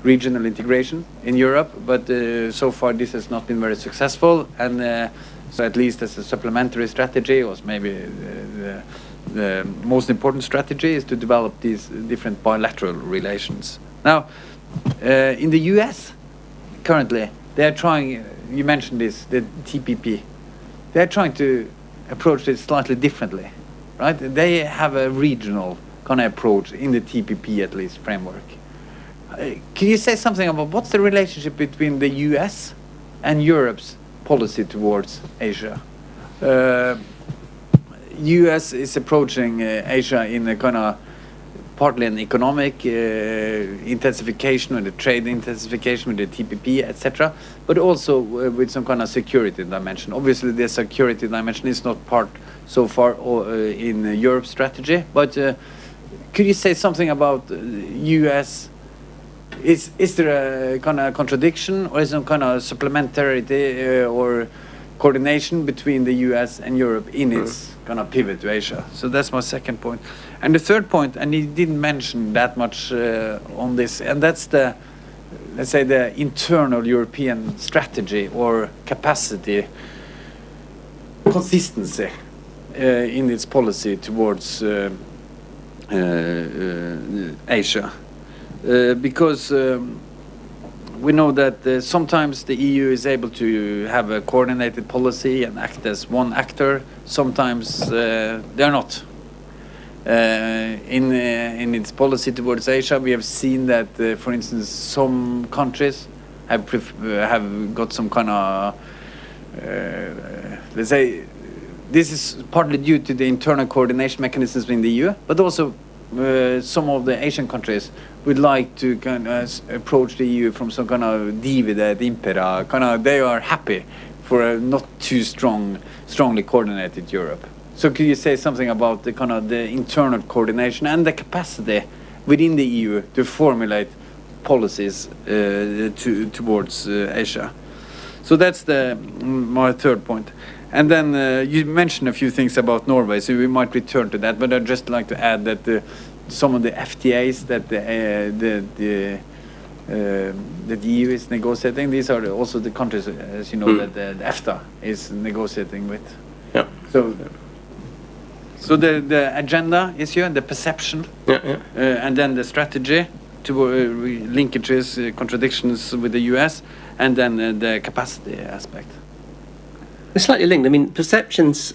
regional integration in Europe, but so far this has not been very successful, and so at least as a supplementary strategy, or maybe the most important strategy, is to develop these different bilateral relations. Now, in the US, currently, they are trying, you mentioned this, the TPP, they are trying to approach this slightly differently, right? They have a regional kind of approach in the TPP, at least, framework. Can you say something about what's the relationship between the US and Europe's policy towards Asia? US is approaching Asia in a kind of partly an economic intensification or the trade intensification with the TPP, etc., but also with some kind of security dimension. Obviously, the security dimension is not part so far in Europe's strategy, but could you say something about US? Is there a kind of contradiction, or is some kind of supplementarity or coordination between the US and Europe in its kind of pivot to Asia? So that's my second point. And the third point, and he didn't mention that much on this, and that's the, let's say, the internal European strategy or capacity, consistency in its policy towards Asia. Because we know that sometimes the EU is able to have a coordinated policy and act as one actor. Sometimes they're not. In its policy towards Asia, we have seen that, for instance, some countries have got some kind of, let's say, this is partly due to the internal coordination mechanisms in the EU, but also some of the Asian countries would like to kind of approach the EU from some kind of divide et impera, kind of they are happy for a not too strongly coordinated Europe. So could you say something about the kind of the internal coordination and the capacity within the EU to formulate policies towards Asia? So that's my third point. And then you mentioned a few things about Norway, so we might return to that. But I'd just like to add that some of the FTAs that the EU is negotiating, these are also the countries, as you know, that the EFTA is negotiating with. Yeah. So the agenda is here, the perception, and then the strategy, to linkages, contradictions with the US, and then the capacity aspect. It's slightly linked. I mean, perceptions.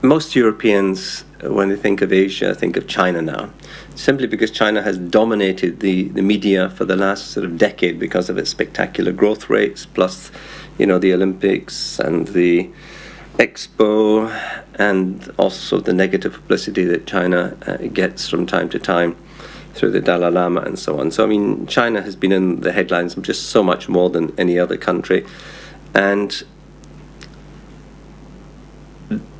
Most Europeans, when they think of Asia, think of China now, simply because China has dominated the media for the last sort of decade because of its spectacular growth rates, plus, you know, the Olympics and the Expo, and also the negative publicity that China gets from time to time through the Dalai Lama and so on. So, I mean, China has been in the headlines just so much more than any other country. And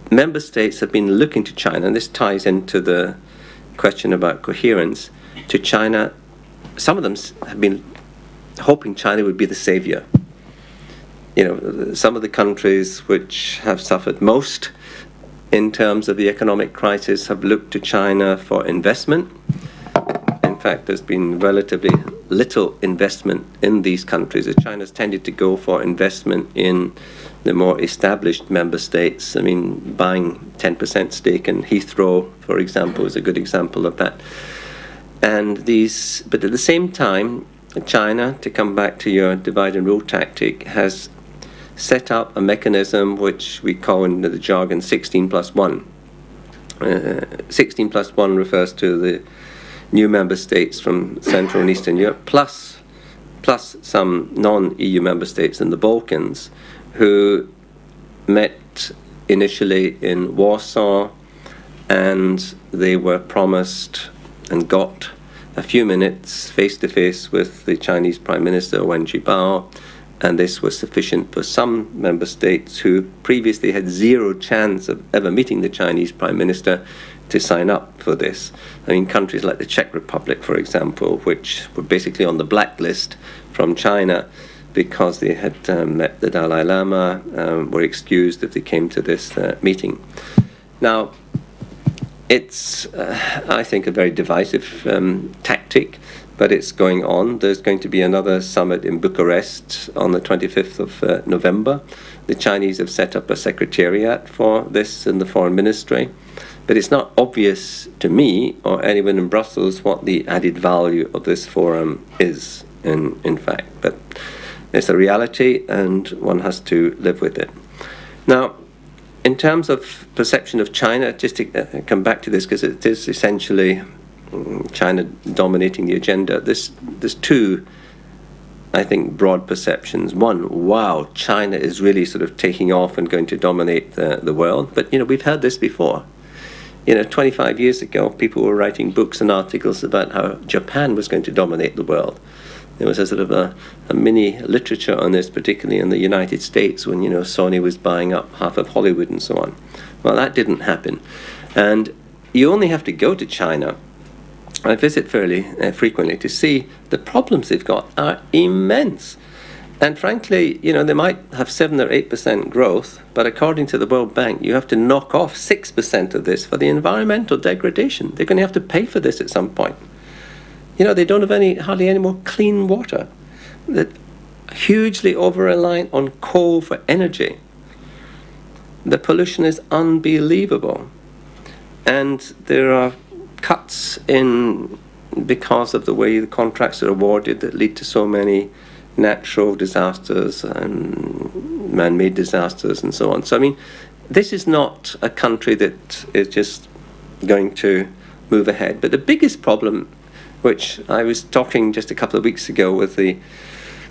member states have been looking to China, and this ties into the question about coherence, to China. Some of them have been hoping China would be the savior. You know, some of the countries which have suffered most in terms of the economic crisis have looked to China for investment. In fact, there's been relatively little investment in these countries. China's tended to go for investment in the more established member states. I mean, buying 10% stake in Heathrow, for example, is a good example of that. But at the same time, China, to come back to your divide and rule tactic, has set up a mechanism which we call in the jargon 16+1. 16+1 refers to the new member states from Central and Eastern Europe, plus some non-EU member states in the Balkans, who met initially in Warsaw, and they were promised and got a few minutes face-to-face with the Chinese Prime Minister Wen Jiabao, and this was sufficient for some member states who previously had zero chance of ever meeting the Chinese Prime Minister to sign up for this. I mean, countries like the Czech Republic, for example, which were basically on the blacklist from China because they had met the Dalai Lama, were excused if they came to this meeting. Now, it's, I think, a very divisive tactic, but it's going on. There's going to be another summit in Bucharest on the 25th of November. The Chinese have set up a secretariat for this in the Foreign Ministry, but it's not obvious to me or anyone in Brussels what the added value of this forum is, in fact. But it's a reality, and one has to live with it. Now, in terms of perception of China, just to come back to this, because it is essentially China dominating the agenda, there's two, I think, broad perceptions. One, wow, China is really sort of taking off and going to dominate the world. But, we've heard this before. 25 years ago, people were writing books and articles about how Japan was going to dominate the world. There was a sort of a mini literature on this, particularly in the United States, when, Sony was buying up half of Hollywood and so on. Well, that didn't happen. And you only have to go to China. I visit fairly frequently to see the problems they've got are immense. And frankly, they might have 7 or 8% growth, but according to the World Bank, you have to knock off 6% of this for the environmental degradation. They're going to have to pay for this at some point. They don't have hardly any more clean water. They're hugely over-reliant on coal for energy. The pollution is unbelievable. And there are cuts in because of the way the contracts are awarded that lead to so many natural disasters and man-made disasters and so on. So, I mean, this is not a country that is just going to move ahead. But the biggest problem, which I was talking just a couple of weeks ago with a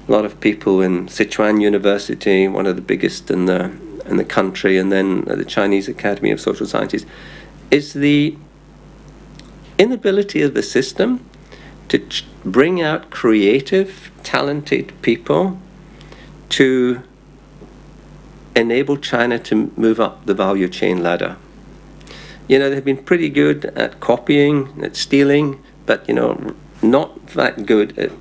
lot of people in Sichuan University, one of the biggest in the country, and then the Chinese Academy of Social Sciences, is the inability of the system to bring out creative, talented people to enable China to move up the value chain ladder. They've been pretty good at copying, at stealing, but not that good at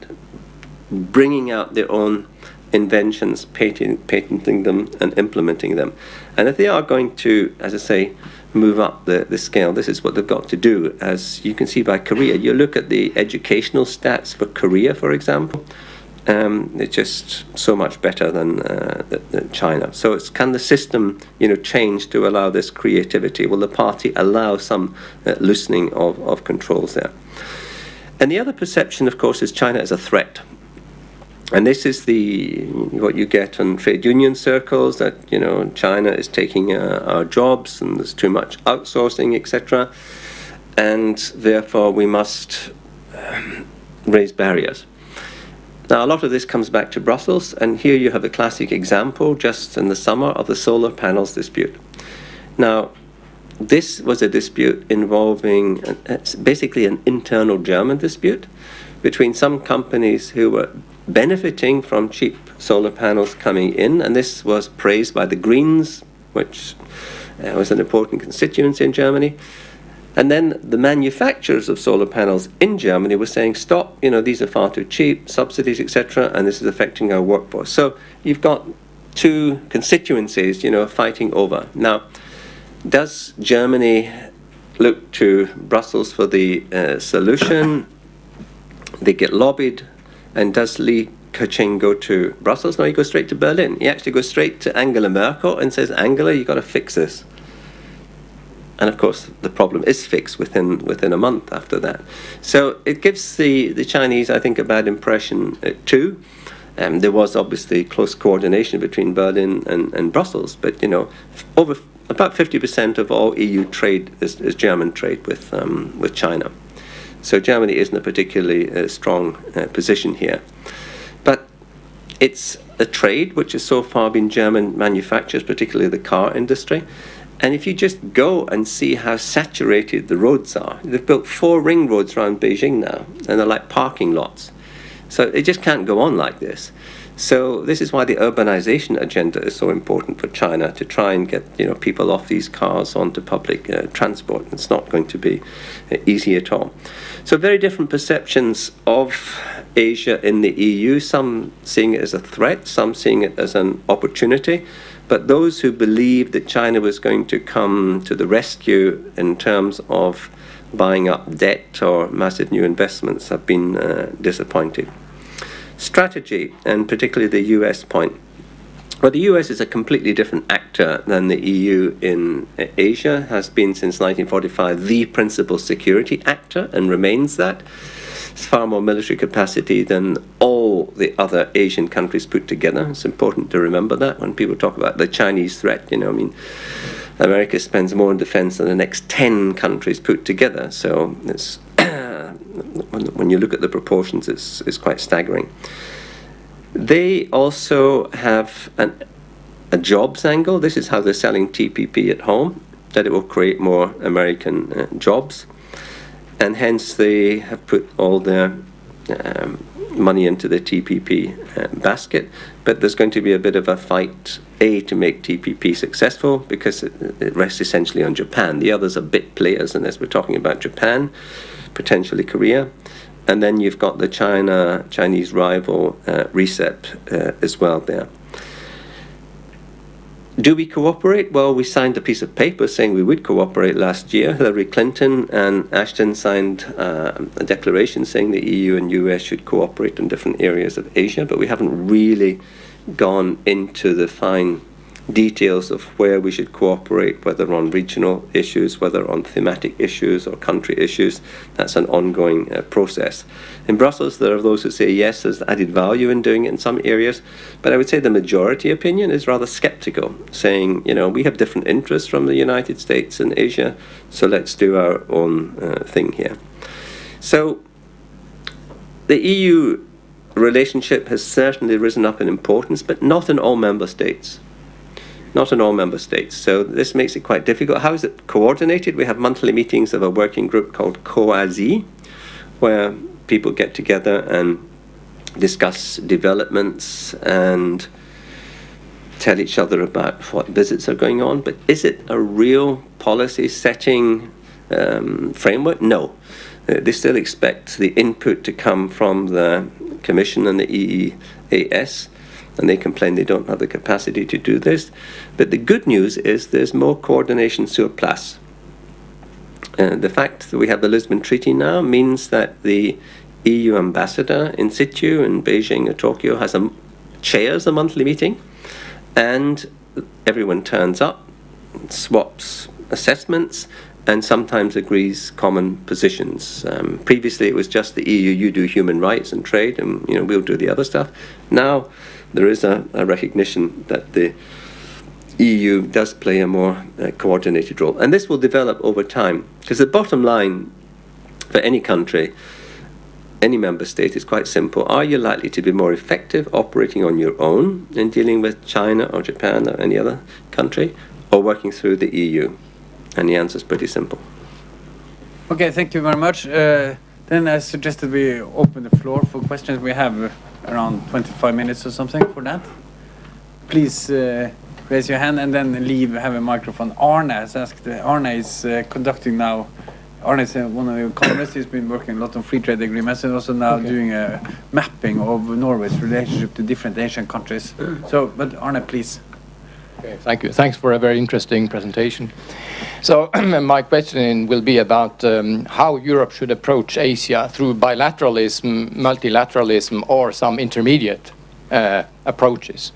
bringing out their own inventions, patenting them and implementing them. And if they are going to, as I say, move up the scale, this is what they've got to do. As you can see by Korea, you look at the educational stats for Korea, for example, it's just so much better than China. So can the system, change to allow this creativity? Will the party allow some loosening of controls there? And the other perception, of course, is China as a threat. And this is what you get in trade union circles, that China is taking our jobs and there's too much outsourcing, etc. And therefore we must raise barriers. Now, a lot of this comes back to Brussels, and here you have a classic example just in the summer of the solar panels dispute. Now, this was a dispute involving basically an internal German dispute between some companies who were benefiting from cheap solar panels coming in, and this was praised by the Greens, which was an important constituency in Germany. And then the manufacturers of solar panels in Germany were saying, stop, these are far too cheap, subsidies, etc., and this is affecting our workforce. So you've got two constituencies, fighting over. Now, does Germany look to Brussels for the solution? They get lobbied. And does Li Keqiang go to Brussels? No, he goes straight to Berlin. He actually goes straight to Angela Merkel and says, Angela, you've got to fix this. And of course, the problem is fixed within a month after that. So it gives the Chinese, I think, a bad impression too. There was obviously close coordination between Berlin and Brussels, but over about 50% of all EU trade is German trade with China. So Germany isn't a particularly strong position here. But it's a trade which has so far been German manufacturers, particularly the car industry. And if you just go and see how saturated the roads are, they've built 4 ring roads around Beijing now, and they're like parking lots. So it just can't go on like this. So this is why the urbanization agenda is so important for China, to try and get people off these cars onto public transport. It's not going to be easy at all. So very different perceptions of Asia in the EU, some seeing it as a threat, some seeing it as an opportunity. But those who believed that China was going to come to the rescue in terms of buying up debt or massive new investments have been disappointed. Strategy, and particularly the US point. Well, the US is a completely different actor than the EU in Asia, has been since 1945 the principal security actor and remains that. It's far more military capacity than all the other Asian countries put together. It's important to remember that when people talk about the Chinese threat. America spends more on defense than the next 10 countries put together. So it's when you look at the proportions, it's quite staggering. They also have a jobs angle. This is how they're selling TPP at home, that it will create more American jobs. And hence they have put all their money into the TPP basket. But there's going to be a bit of a fight, to make TPP successful, because it rests essentially on Japan. The others are bit players in this. We're talking about Japan, potentially Korea. And then you've got the Chinese rival RCEP as well there. Do we cooperate? Well, we signed a piece of paper saying we would cooperate last year. Hillary Clinton and Ashton signed a declaration saying the EU and US should cooperate in different areas of Asia, but we haven't really gone into the fine details of where we should cooperate, whether on regional issues, whether on thematic issues or country issues. That's an ongoing process. In Brussels, there are those who say yes, there's added value in doing it in some areas, but I would say the majority opinion is rather skeptical, saying, we have different interests from the United States and Asia, so let's do our own thing here. So the EU relationship has certainly risen up in importance, but not in all member states. Not in all member states. So this makes it quite difficult. How is it coordinated? We have monthly meetings of a working group called COASI, where people get together and discuss developments and tell each other about what visits are going on. But is it a real policy setting framework? No. They still expect the input to come from the Commission and the EEAS, and they complain they don't have the capacity to do this. But the good news is there's more coordination sur place. The fact that we have the Lisbon Treaty now means that the EU ambassador in situ in Beijing or Tokyo chairs a monthly meeting, and everyone turns up, swaps assessments, and sometimes agrees common positions. Previously it was just the EU, you do human rights and trade, and we'll do the other stuff. Now there is a recognition that the EU does play a more coordinated role. And this will develop over time, because the bottom line for any country, any member state, is quite simple. Are you likely to be more effective operating on your own in dealing with China or Japan or any other country, or working through the EU? And the answer is pretty simple. Okay, thank you very much. Then I suggested we open the floor for questions. We have around 25 minutes or something for that. Please raise your hand and then have a microphone. Arne has asked. Arne is conducting now. Arne is one of the economists. He's been working a lot on free trade agreements and also now doing a mapping of Norway's relationship to different Asian countries. But Arne, please. Okay, thank you. Thanks for a very interesting presentation. So my question will be about how Europe should approach Asia through bilateralism, multilateralism, or some intermediate approaches.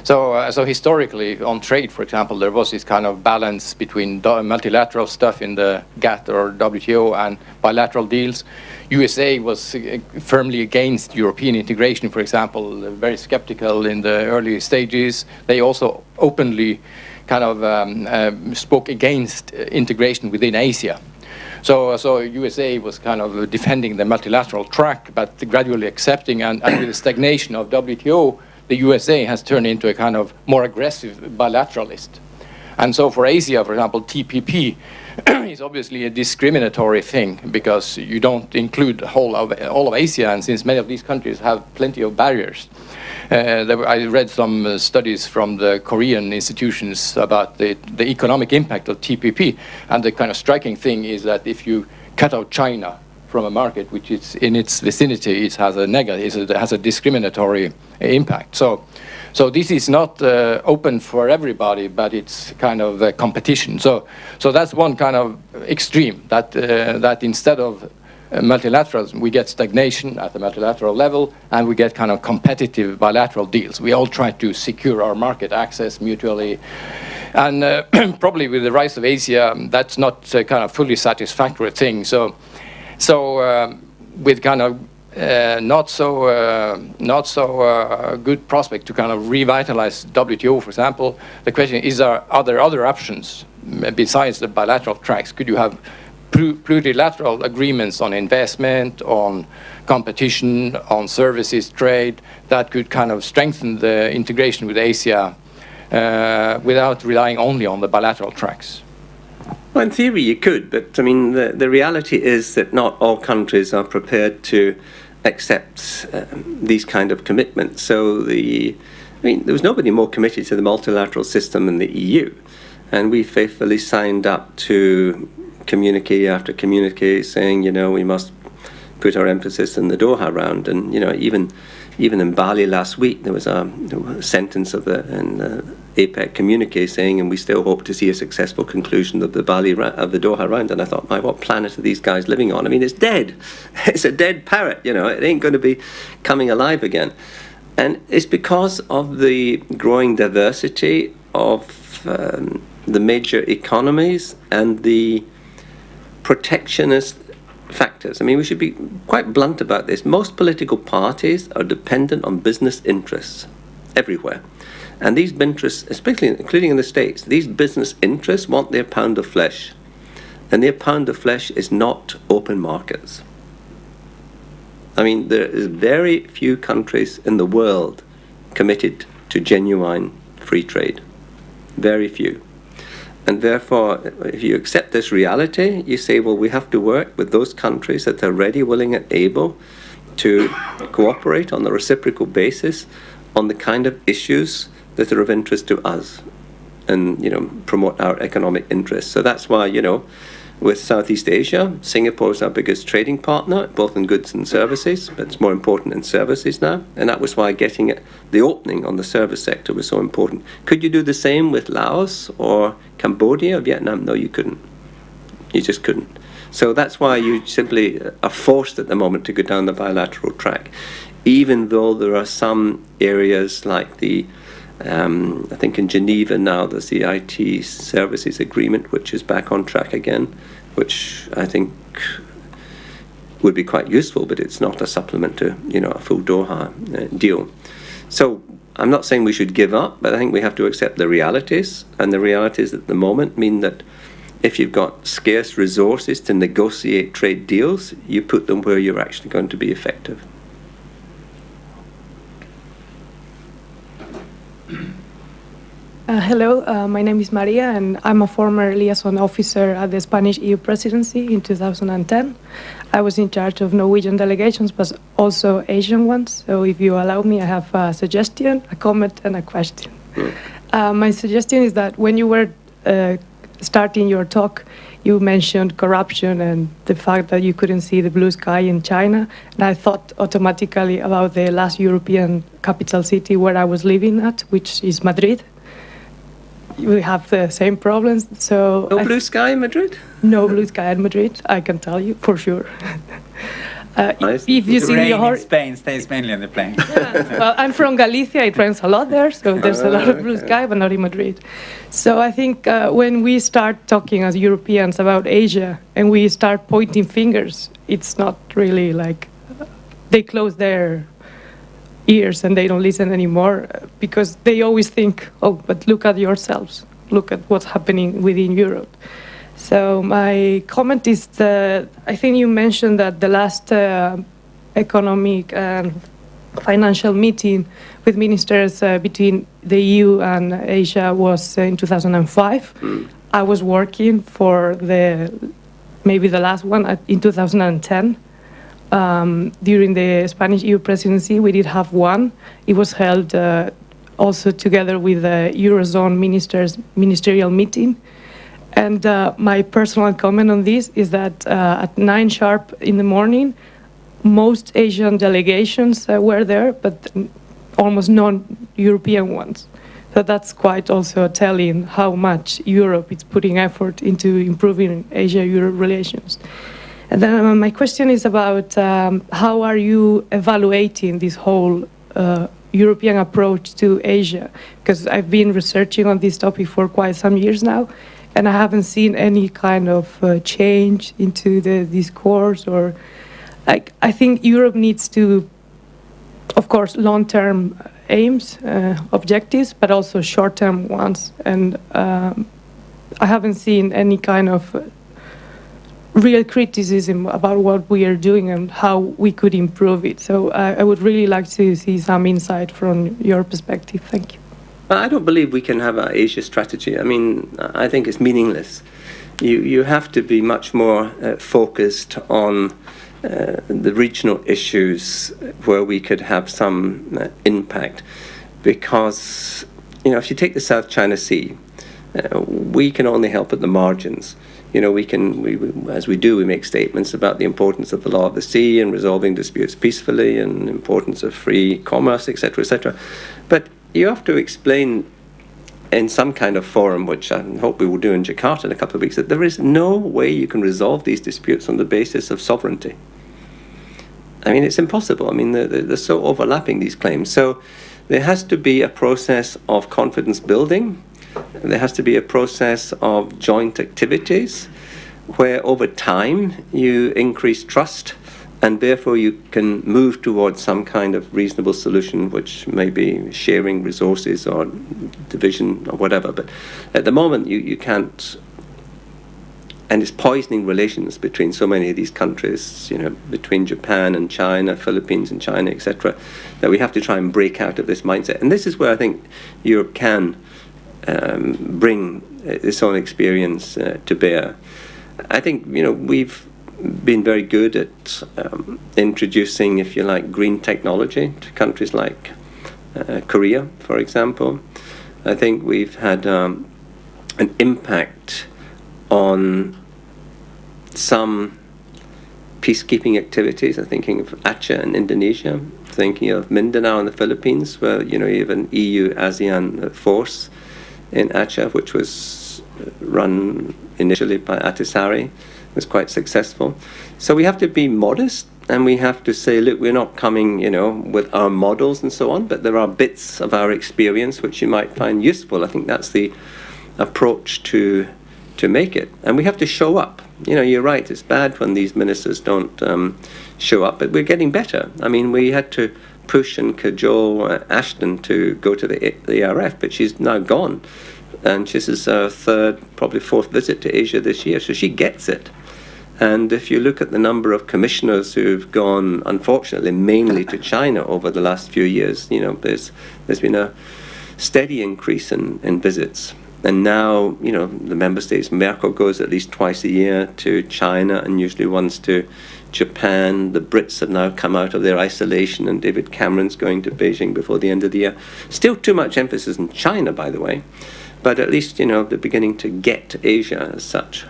So historically, on trade, for example, there was this kind of balance between multilateral stuff in the GATT or WTO and bilateral deals. USA was firmly against European integration, for example, very skeptical in the early stages. They also openly kind of spoke against integration within Asia. So USA was kind of defending the multilateral track, but gradually accepting, and with the stagnation of WTO, the USA has turned into a kind of more aggressive bilateralist. And so for Asia, for example, TPP is obviously a discriminatory thing because you don't include all of Asia, and since many of these countries have plenty of barriers. I read some studies from the Korean institutions about the economic impact of TPP, and the kind of striking thing is that if you cut out China from a market which is in its vicinity, it has a negative, it has a discriminatory impact. So this is not open for everybody, but it's kind of a competition. So that's one kind of extreme, that instead of multilateralism, we get stagnation at the multilateral level, and we get kind of competitive bilateral deals. We all try to secure our market access mutually. And probably with the rise of Asia, that's not a kind of fully satisfactory thing. So with kind of not so good prospect to kind of revitalize WTO, for example, the question is, are there other options besides the bilateral tracks? Could you have plurilateral agreements on investment, on competition, on services, trade, that could kind of strengthen the integration with Asia without relying only on the bilateral tracks? Well, in theory you could, but I mean the reality is that not all countries are prepared to accept these kind of commitments. So there was nobody more committed to the multilateral system than the EU, and we faithfully signed up to communique after communique saying, we must put our emphasis in the Doha round. And even in Bali last week, there was a sentence of the APEC communique saying, and we still hope to see a successful conclusion of the Doha round. And I thought, what planet are these guys living on? I mean, it's dead. It's a dead parrot. It ain't going to be coming alive again. And it's because of the growing diversity of the major economies and the protectionist factors. I mean, we should be quite blunt about this. Most political parties are dependent on business interests everywhere. And these interests, especially including in the States, these business interests want their pound of flesh. And their pound of flesh is not open markets. I mean, there is very few countries in the world committed to genuine free trade. Very few. And therefore, if you accept this reality, you say, well, we have to work with those countries that are ready, willing, and able to cooperate on a reciprocal basis on the kind of issues that are of interest to us and, promote our economic interests. So that's why, with Southeast Asia, Singapore is our biggest trading partner, both in goods and services, but it's more important in services now. And that was why getting the opening on the service sector was so important. Could you do the same with Laos or Cambodia or Vietnam? No, you couldn't. You just couldn't. So that's why you simply are forced at the moment to go down the bilateral track, even though there are some areas like I think in Geneva now there's the IT services agreement, which is back on track again, which I think would be quite useful, but it's not a supplement to a full Doha deal. So I'm not saying we should give up, but I think we have to accept the realities, and the realities at the moment mean that if you've got scarce resources to negotiate trade deals, you put them where you're actually going to be effective. Hello, my name is Maria, and I'm a former liaison officer at the Spanish EU presidency in 2010. I was in charge of Norwegian delegations, but also Asian ones. So if you allow me, I have a suggestion, a comment, and a question. My suggestion is that when you were starting your talk, you mentioned corruption and the fact that you couldn't see the blue sky in China. And I thought automatically about the last European capital city where I was living at, which is Madrid. We have the same problems. So no blue sky in Madrid? No blue sky in Madrid, I can tell you for sure. If you see rain the in Spain stays mainly on the plain. Yeah. Well, I'm from Galicia. It rains a lot there, so there's a lot of blue sky, but not in Madrid. So I think when we start talking as Europeans about Asia and we start pointing fingers, it's not really like they close their ears and they don't listen anymore because they always think, oh, but look at yourselves. Look at what's happening within Europe. So my comment is that I think you mentioned that the last economic and financial meeting with ministers between the EU and Asia was in 2005. I was working for maybe the last one in 2010. During the Spanish EU presidency, we did have one. It was held also together with the Eurozone ministerial meeting. And my personal comment on this is that at 9 sharp in the morning, most Asian delegations were there, but almost non-European ones. So that's quite also telling how much Europe is putting effort into improving Asia-Europe relations. And then my question is about how are you evaluating this whole European approach to Asia? Because I've been researching on this topic for quite some years now, and I haven't seen any kind of change into the discourse or I think Europe needs to, of course, long-term aims, objectives, but also short-term ones. And I haven't seen any kind of real criticism about what we are doing and how we could improve it. So I would really like to see some insight from your perspective. Thank you. I don't believe we can have an Asia strategy. I mean, I think it's meaningless. You have to be much more focused on the regional issues where we could have some impact, because if you take the South China Sea, we can only help at the margins. As we do, we make statements about the importance of the law of the sea and resolving disputes peacefully and the importance of free commerce, etc., etc. But you have to explain in some kind of forum, which I hope we will do in Jakarta in a couple of weeks, that there is no way you can resolve these disputes on the basis of sovereignty. I mean, it's impossible. I mean, they're so overlapping, these claims. So there has to be a process of confidence building. There has to be a process of joint activities where over time you increase trust and therefore you can move towards some kind of reasonable solution, which may be sharing resources or division or whatever. But at the moment you can't, and it's poisoning relations between so many of these countries, between Japan and China, Philippines and China, etc., that we have to try and break out of this mindset. And this is where I think Europe can bring its own experience to bear. I think, we've been very good at introducing, if you like, green technology to countries like Korea, for example. I think we've had an impact on some peacekeeping activities. I'm thinking of Aceh in Indonesia, thinking of Mindanao in the Philippines, where you have an EU ASEAN force in Aceh, which was run initially by Atisari, was quite successful. So we have to be modest, and we have to say, look, we're not coming, with our models and so on, but there are bits of our experience which you might find useful. I think that's the approach to make it. And we have to show up. You're right, it's bad when these ministers don't show up, but we're getting better. I mean, we had to push and cajole Ashton to go to the ERF, but she's now gone. And this is her third, probably fourth visit to Asia this year, so she gets it. And if you look at the number of commissioners who've gone, unfortunately, mainly to China over the last few years, there's been a steady increase in visits. And now, the member states, Merkel goes at least twice a year to China and usually once to Japan. The Brits have now come out of their isolation, and David Cameron's going to Beijing before the end of the year. Still too much emphasis in China, by the way, but at least, they're beginning to get Asia as such.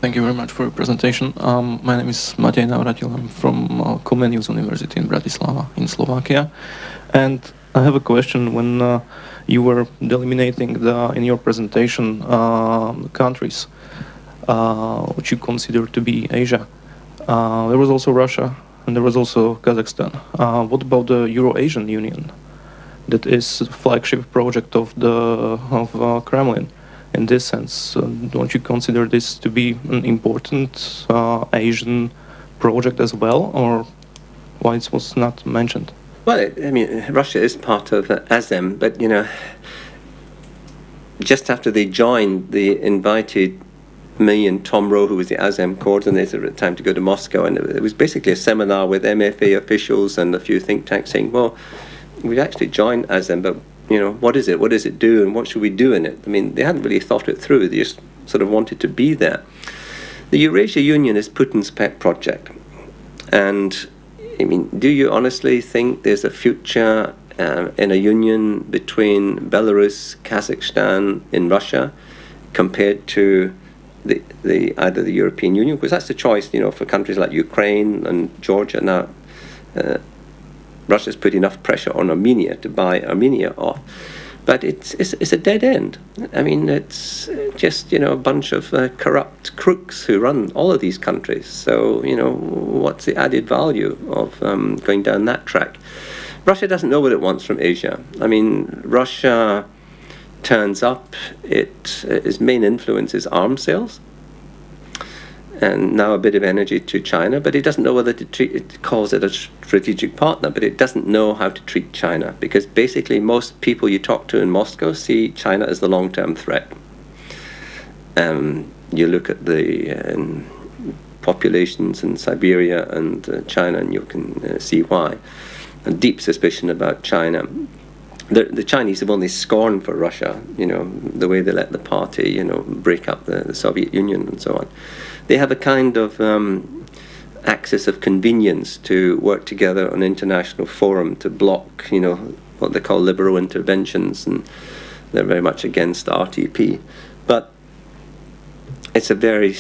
Thank you very much for your presentation. My name is Matej Navratil. I'm from Comenius University in Bratislava, in Slovakia. And I have a question. When you were delimiting in your presentation countries which you consider to be Asia, there was also Russia and there was also Kazakhstan. What about the Euro-Asian Union? That is a flagship project of Kremlin. In this sense, don't you consider this to be an important Asian project as well, or why it was not mentioned? Well, Russia is part of ASEM, but just after they joined, they invited me and Tom Rowe, who was the ASEM coordinator at the time, to go to Moscow, and it was basically a seminar with MFA officials and a few think tanks saying, well, we actually joined ASEM, but what is it? What does it do, and what should we do in it? I mean, they hadn't really thought it through. They just sort of wanted to be there. The Eurasia Union is Putin's pet project, and I mean, do you honestly think there's a future in a union between Belarus, Kazakhstan, and Russia compared to either the European Union? Because that's the choice, for countries like Ukraine and Georgia now. Russia's put enough pressure on Armenia to buy Armenia off, but it's a dead end. I mean, it's just a bunch of corrupt crooks who run all of these countries. So what's the added value of going down that track? Russia doesn't know what it wants from Asia. I mean, Russia turns up, its main influence is arms sales, and now a bit of energy to China, but it doesn't know whether to treat it, calls it a strategic partner, but it doesn't know how to treat China, because basically most people you talk to in Moscow see China as the long-term threat. You look at the populations in Siberia and China, and you can see why. A deep suspicion about China. The Chinese have only scorn for Russia, the way they let the party, break up the Soviet Union and so on. They have a kind of axis of convenience to work together on an international forum to block, what they call liberal interventions, and they're very much against RTP. But it's a very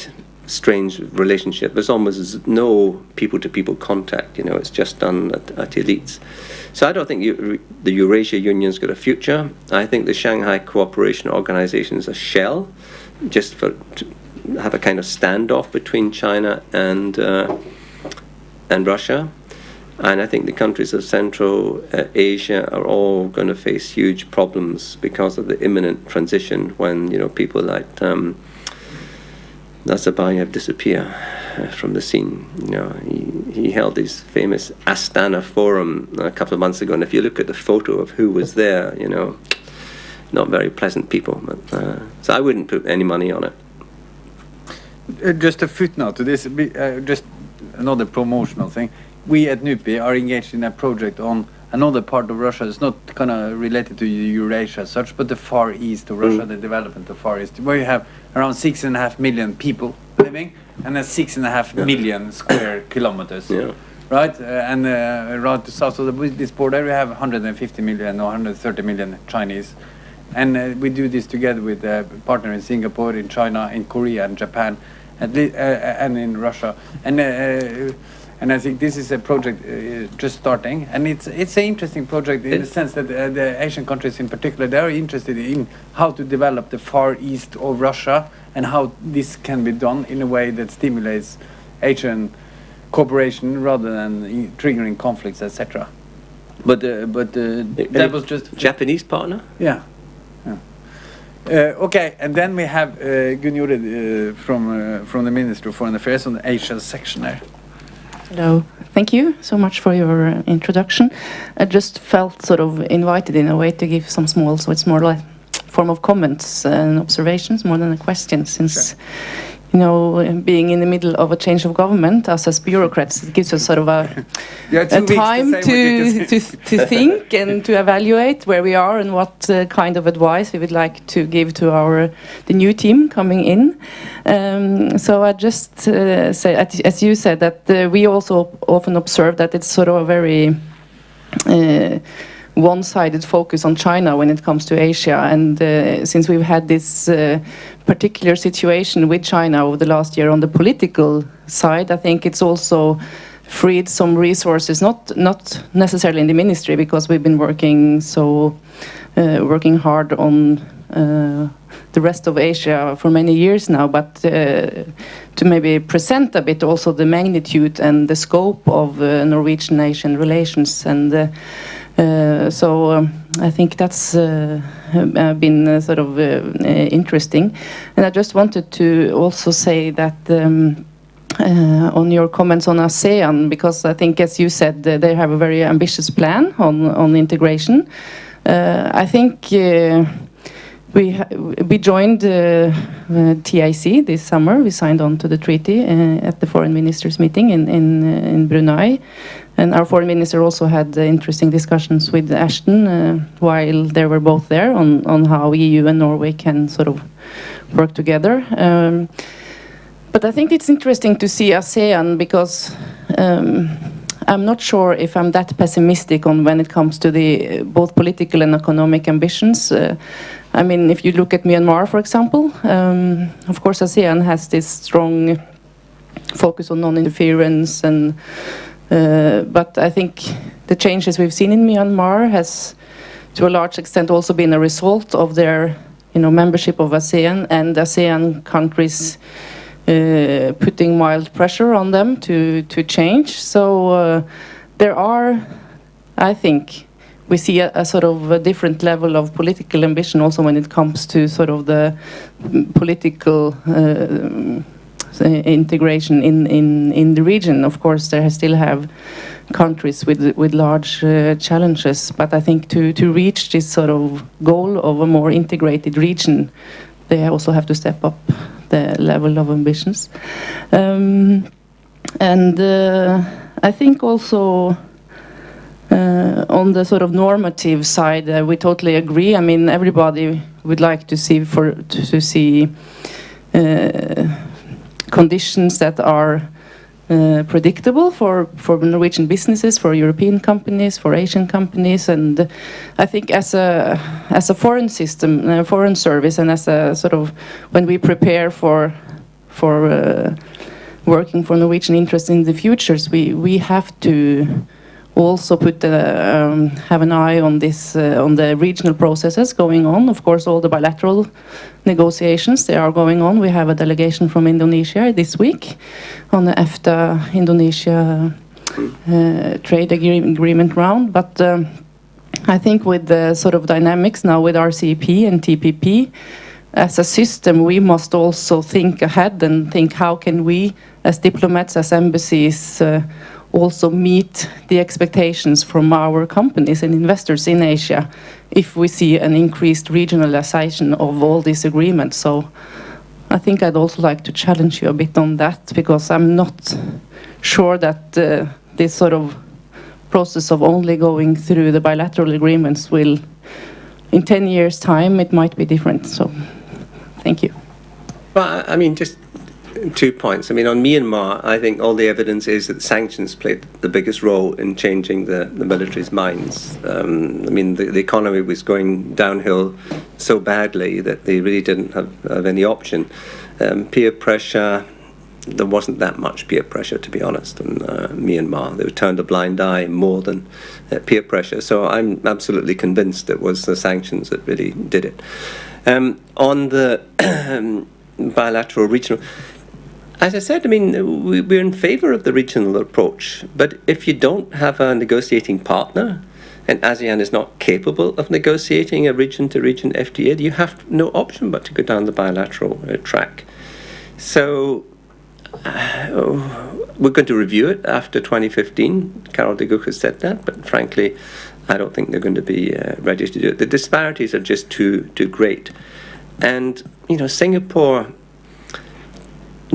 strange relationship. There's almost no people-to-people contact, it's just done at elites. So I don't think the Eurasia Union's got a future. I think the Shanghai Cooperation Organization is a shell, just to have a kind of standoff between China and Russia. And I think the countries of Central Asia are all going to face huge problems because of the imminent transition when, people like Nazarbayev disappear from the scene. He held his famous Astana Forum a couple of months ago, and if you look at the photo of who was there, not very pleasant people. But, so I wouldn't put any money on it. Just a footnote to this, just another promotional thing. We at NUPI are engaged in a project on another part of Russia. It's not kind of related to Eurasia as such, but the Far East of Russia, the development of Far East, where you have around 6.5 million people living and 6.5 million square kilometers. Yeah. Right? And around the south of this border, we have 150 million or 130 million Chinese. And we do this together with a partner in Singapore, in China, in Korea, and Japan, and in Russia. And I think this is a project just starting, and it's an interesting project in the sense that the Asian countries in particular, they are interested in how to develop the Far East of Russia and how this can be done in a way that stimulates Asian cooperation rather than triggering conflicts, etc. But that was just Japanese partner. Yeah. Okay, and then we have Gunjordi from the Ministry of Foreign Affairs on the Asia section there. Hello, thank you so much for your introduction. I just felt sort of invited in a way to give some small, so it's more like form of comments and observations more than a question, since being in the middle of a change of government, us as bureaucrats, it gives us sort of a time to think and to evaluate where we are and what kind of advice we would like to give to the new team coming in. So I just say, as you said, that we also often observe that it's sort of a very one-sided focus on China when it comes to Asia, and since we've had this particular situation with China over the last year on the political side, I think it's also freed some resources, not necessarily in the ministry, because we've been working hard on the rest of Asia for many years now, but to maybe present a bit also the magnitude and the scope of Norwegian-Asian relations, and so I think that's been sort of interesting. And I just wanted to also say that on your comments on ASEAN, because I think, as you said, they have a very ambitious plan on integration. I think we joined TIC this summer. We signed on to the treaty at the foreign ministers meeting in Brunei, and our foreign minister also had interesting discussions with Ashton while they were both there on how EU and Norway can sort of work together. But I think it's interesting to see ASEAN because I'm not sure if I'm that pessimistic on when it comes to the both political and economic ambitions. I mean, if you look at Myanmar, for example, of course ASEAN has this strong focus on non-interference, and but I think the changes we've seen in Myanmar has, to a large extent, also been a result of their, membership of ASEAN and ASEAN countries putting mild pressure on them to change. So there are, I think, we see a sort of a different level of political ambition also when it comes to sort of the political integration in the region. Of course, they still have countries with large challenges, but I think to reach this sort of goal of a more integrated region, they also have to step up the level of ambitions. And I think also on the sort of normative side, we totally agree. I mean, everybody would like to see conditions that are predictable for Norwegian businesses, for European companies, for Asian companies, and I think as a foreign system, foreign service, and as a sort of when we prepare for working for Norwegian interests in the futures, we have to also have an eye on this on the regional processes going on. Of course, all the bilateral negotiations, they are going on. We have a delegation from Indonesia this week on the EFTA Indonesia trade agreement round. But I think with the sort of dynamics now with RCEP and TPP, as a system, we must also think ahead and think how can we, as diplomats, as embassies, also meet the expectations from our companies and investors in Asia if we see an increased regionalization of all these agreements. So I think I'd also like to challenge you a bit on that, because I'm not sure that this sort of process of only going through the bilateral agreements will, in 10 years' time, it might be different. So thank you. Well, I mean, just 2 points. I mean, on Myanmar, I think all the evidence is that sanctions played the biggest role in changing the military's minds. I mean, the economy was going downhill so badly that they really didn't have any option. Peer pressure, there wasn't that much peer pressure, to be honest, in Myanmar. They turned a blind eye more than peer pressure. So I'm absolutely convinced it was the sanctions that really did it. On the bilateral regional, as I said, I mean, we're in favor of the regional approach, but if you don't have a negotiating partner, and ASEAN is not capable of negotiating a region-to-region FTA, you have no option but to go down the bilateral track. So we're going to review it after 2015. Carol de Gucht has said that, but frankly, I don't think they're going to be ready to do it. The disparities are just too great. And, Singapore,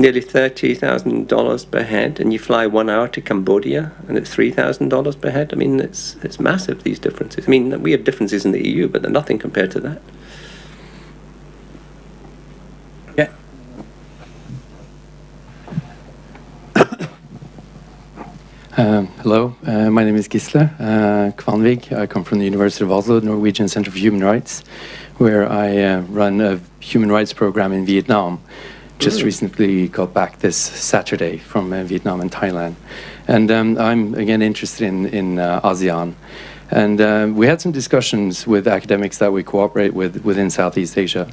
nearly $30,000 per head, and you fly 1 hour to Cambodia, and it's $3,000 per head. I mean, it's massive, these differences. I mean, we have differences in the EU, but they're nothing compared to that. Yeah. Hello, my name is Gisle Kvanvig. I come from the University of Oslo, Norwegian Center for Human Rights, where I run a human rights program in Vietnam. Just recently got back this Saturday from Vietnam and Thailand. And I'm, again, interested in ASEAN. And we had some discussions with academics that we cooperate with within Southeast Asia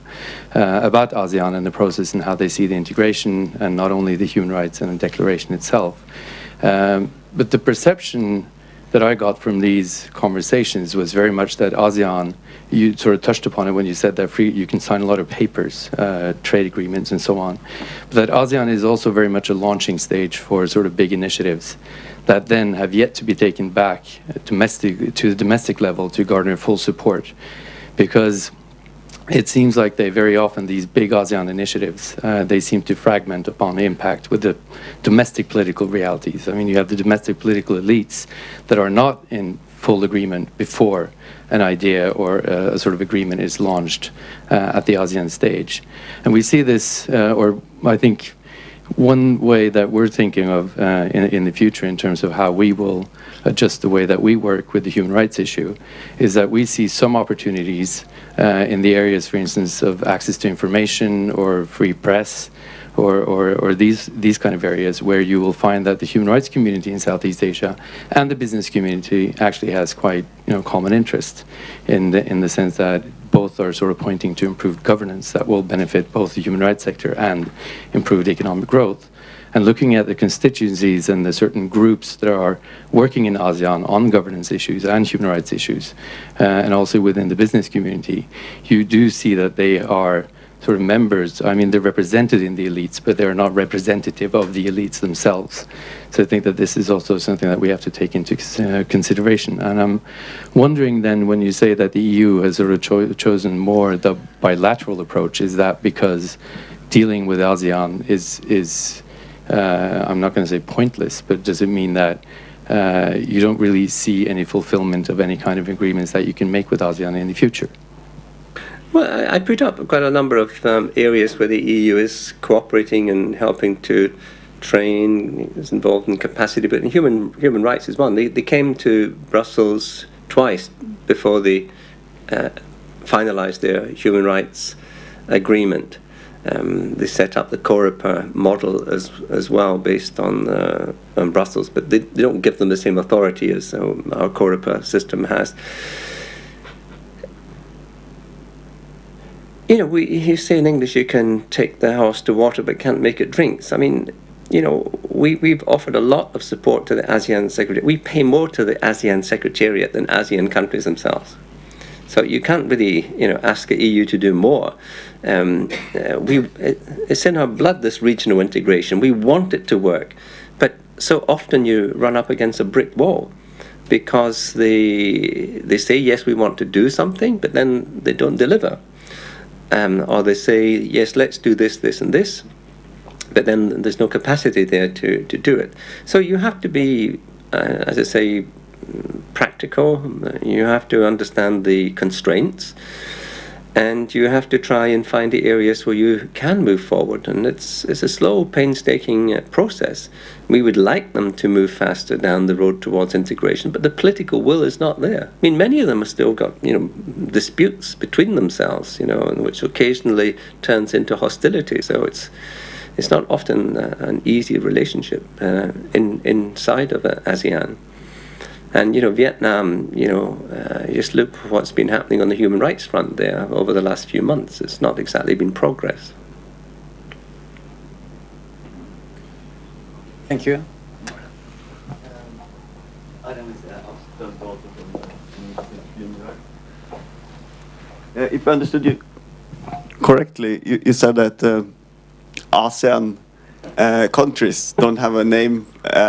about ASEAN and the process and how they see the integration, and not only the human rights and the declaration itself. But the perception that I got from these conversations was very much that ASEAN, you sort of touched upon it when you said that you can sign a lot of papers, trade agreements and so on, but that ASEAN is also very much a launching stage for sort of big initiatives that then have yet to be taken back to the domestic level to garner full support. Because it seems like they very often, these big ASEAN initiatives, they seem to fragment upon impact with the domestic political realities. I mean, you have the domestic political elites that are not in full agreement before an idea or a sort of agreement is launched at the ASEAN stage. And we see this, or I think one way that we're thinking of in the future in terms of how we will adjust the way that we work with the human rights issue is that we see some opportunities in the areas, for instance, of access to information or free press or these kind of areas where you will find that the human rights community in Southeast Asia and the business community actually has quite common interest in the sense that both are sort of pointing to improved governance that will benefit both the human rights sector and improved economic growth. And looking at the constituencies and the certain groups that are working in ASEAN on governance issues and human rights issues, and also within the business community, you do see that they are sort of members. I mean, they're represented in the elites, but they're not representative of the elites themselves. So I think that this is also something that we have to take into consideration. And I'm wondering then, when you say that the EU has sort of chosen more the bilateral approach, is that because dealing with ASEAN is I'm not going to say pointless, but does it mean that you don't really see any fulfillment of any kind of agreements that you can make with ASEAN in the future? Well, I put up quite a number of areas where the EU is cooperating and helping to train, is involved in capacity building. Human rights is one. They came to Brussels twice before they finalized their human rights agreement. They set up the COREPER model as well, based on Brussels, but they don't give them the same authority as our COREPER system has. You say in English you can take the horse to water but can't make it drink. So, I mean, we've offered a lot of support to the ASEAN Secretariat. We pay more to the ASEAN Secretariat than ASEAN countries themselves. So you can't really, ask the EU to do more. It's in our blood, this regional integration. We want it to work, but so often you run up against a brick wall because they say, yes, we want to do something, but then they don't deliver. Or they say, yes, let's do this, this, and this, but then there's no capacity there to do it. So you have to be, as I say, practical. You have to understand the constraints, and you have to try and find the areas where you can move forward. And it's a slow, painstaking process. We would like them to move faster down the road towards integration, but the political will is not there. I mean, many of them have still got disputes between themselves, which occasionally turns into hostility. So it's not often an easy relationship inside of ASEAN. And Vietnam, just look what's been happening on the human rights front there over the last few months. It's not exactly been progress. Thank you. If I understood you correctly, you said that ASEAN countries don't have a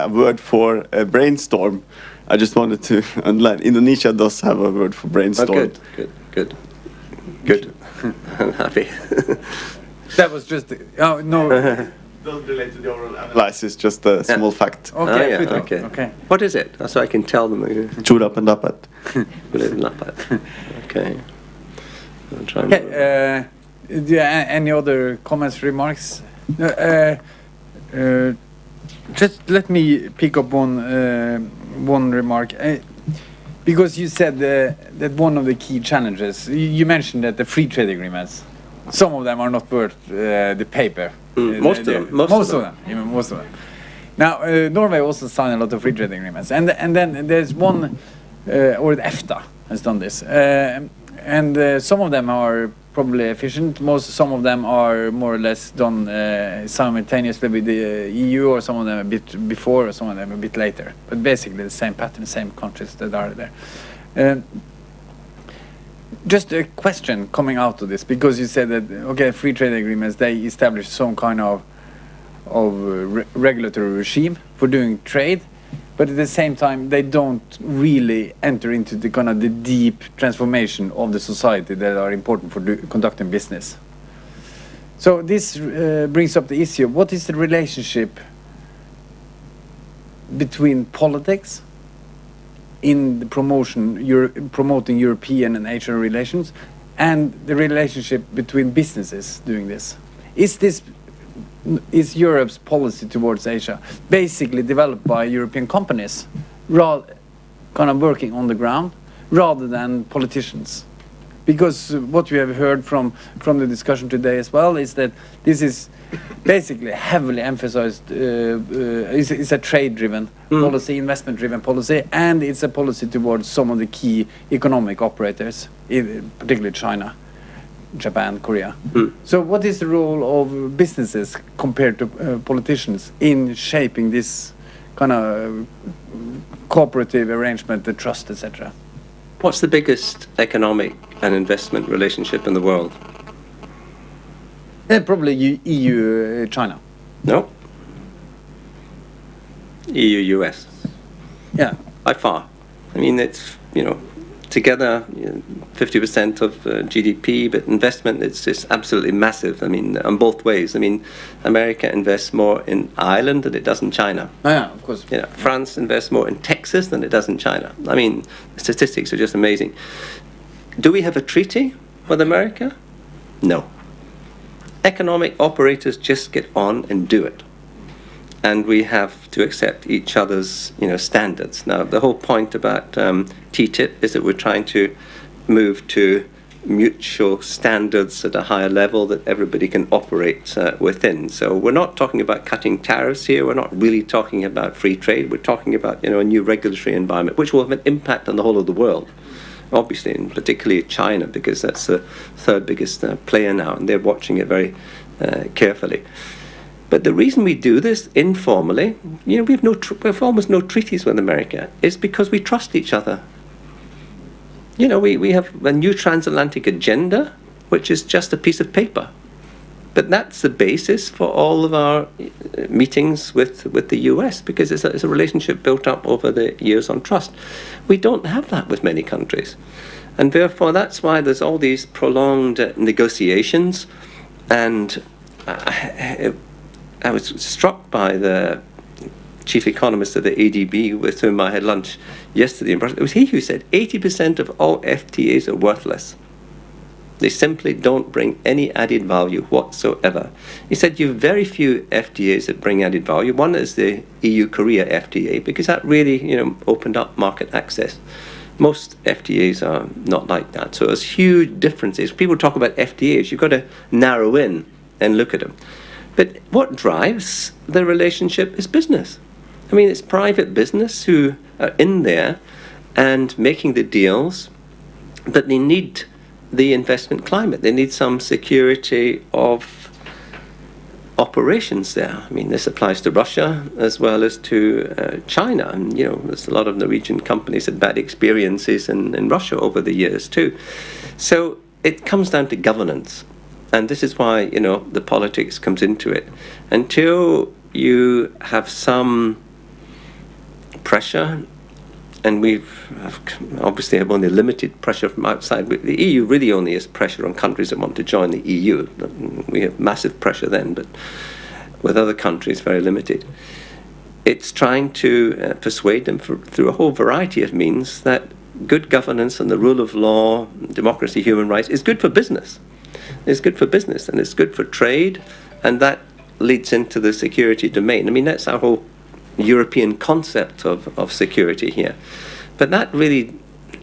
word for a brainstorm. I just wanted to underline, Indonesia does have a word for brainstorm. Good. I'm happy. That was just no. Doesn't relate to the overall analysis, just a small fact. Okay. Okay. What is it? So I can tell them. Churapendapat. Okay. I'll try. Okay. Any other comments, remarks? Just let me pick up one remark, because you said that one of the key challenges, you mentioned that the free trade agreements, some of them are not worth the paper. Most of them. Now, Norway also signed a lot of free trade agreements, and then there's one, or EFTA has done this, and some of them are probably efficient. Some of them are more or less done simultaneously with the EU, or some of them a bit before, or some of them a bit later. But basically the same pattern, same countries that are there. Just a question coming out of this, because you said that free trade agreements, they establish some kind of regulatory regime for doing trade, but at the same time they don't really enter into the kind of the deep transformation of the society that are important for conducting business. So this brings up the issue: what is the relationship between politics in the promoting European and Asian relations, and the relationship between businesses doing this? Is Europe's policy towards Asia basically developed by European companies, kind of working on the ground, rather than politicians? Because what we have heard from the discussion today as well is that this is basically heavily emphasized, it's a trade-driven policy, investment-driven policy, and it's a policy towards some of the key economic operators, particularly China, Japan, Korea. So what is the role of businesses compared to politicians in shaping this kind of cooperative arrangement, the trust, etc.? What's the biggest economic and investment relationship in the world? Probably EU, China. No. EU, US. Yeah. By far. I mean, it's, together 50% of GDP, but investment, it's absolutely massive. I mean, on both ways. I mean, America invests more in Ireland than it does in China. Oh, yeah, of course. France invests more in Texas than it does in China. I mean, the statistics are just amazing. Do we have a treaty with America? No. Economic operators just get on and do it. And we have to accept each other's, standards. Now, the whole point about TTIP is that we're trying to move to mutual standards at a higher level that everybody can operate within. So we're not talking about cutting tariffs here. We're not really talking about free trade. We're talking about, a new regulatory environment, which will have an impact on the whole of the world, obviously, and particularly China, because that's the third biggest player now, and they're watching it very carefully. But the reason we do this informally, we have almost no treaties with America, is because we trust each other. We have a new transatlantic agenda, which is just a piece of paper. But that's the basis for all of our meetings with the US, because it's a relationship built up over the years on trust. We don't have that with many countries. And therefore, that's why there's all these prolonged negotiations. And I was struck by the chief economist of the ADB with whom I had lunch yesterday in Brussels. It was he who said 80% of all FTAs are worthless. They simply don't bring any added value whatsoever. He said you have very few FTAs that bring added value. One is the EU-Korea FTA, because that really, opened up market access. Most FTAs are not like that. So there's huge differences. People talk about FTAs. You've got to narrow in and look at them. But what drives the relationship is business. I mean, it's private business who are in there and making the deals, but they need the investment climate. They need some security of operations there. I mean, this applies to Russia as well as to China. And, there's a lot of Norwegian companies had bad experiences in Russia over the years too. So it comes down to governance. And this is why, the politics comes into it. Until you have some pressure, and we've obviously have only limited pressure from outside. But the EU really only has pressure on countries that want to join the EU. We have massive pressure then, but with other countries, very limited. It's trying to persuade them through a whole variety of means that good governance and the rule of law, democracy, human rights is good for business. It's good for business and it's good for trade, and that leads into the security domain. I mean, that's our whole European concept of security here. But that really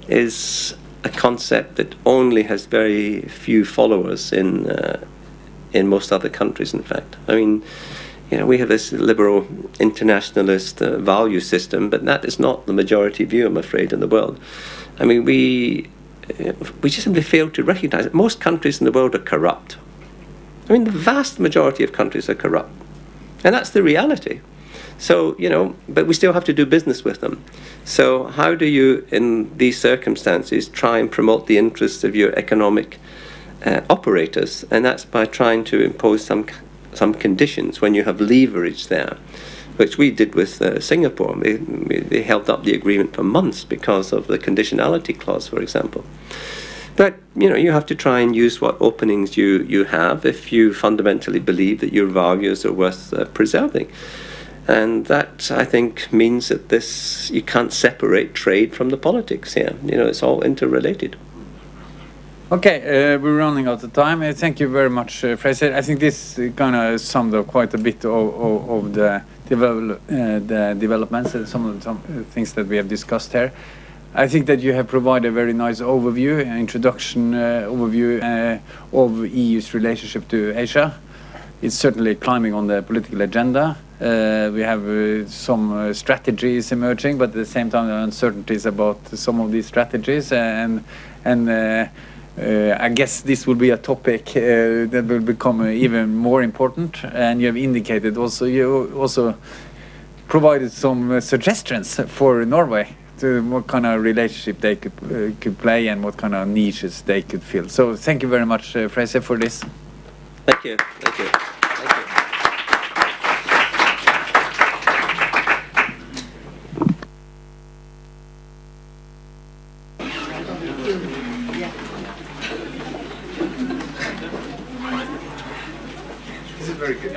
is a concept that only has very few followers in most other countries, in fact. I mean, we have this liberal internationalist value system, but that is not the majority view, I'm afraid, in the world. I mean, we just simply fail to recognize that most countries in the world are corrupt. I mean, the vast majority of countries are corrupt. And that's the reality. So, but we still have to do business with them. So how do you, in these circumstances, try and promote the interests of your economic operators? And that's by trying to impose some conditions when you have leverage there. which we did with Singapore. They held up the agreement for months because of the conditionality clause, for example. But you have to try and use what openings you have if you fundamentally believe that your values are worth preserving. And that, I think, means that you can't separate trade from the politics here. It's all interrelated. Okay, we're running out of time. Thank you very much, Fraser. I think this kind of summed up quite a bit of the developments and some things that we have discussed here. I think that you have provided a very nice overview, introduction overview of EU's relationship to Asia. It's certainly climbing on the political agenda. We have some strategies emerging, but at the same time, uncertainties about some of these strategies. And I guess this will be a topic that will become even more important. And you have indicated you also provided some suggestions for Norway to what kind of relationship they could play and what kind of niches they could fill. So thank you very much, Fraser, for this. Thank you. Thank you. This is very good.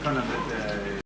Kind of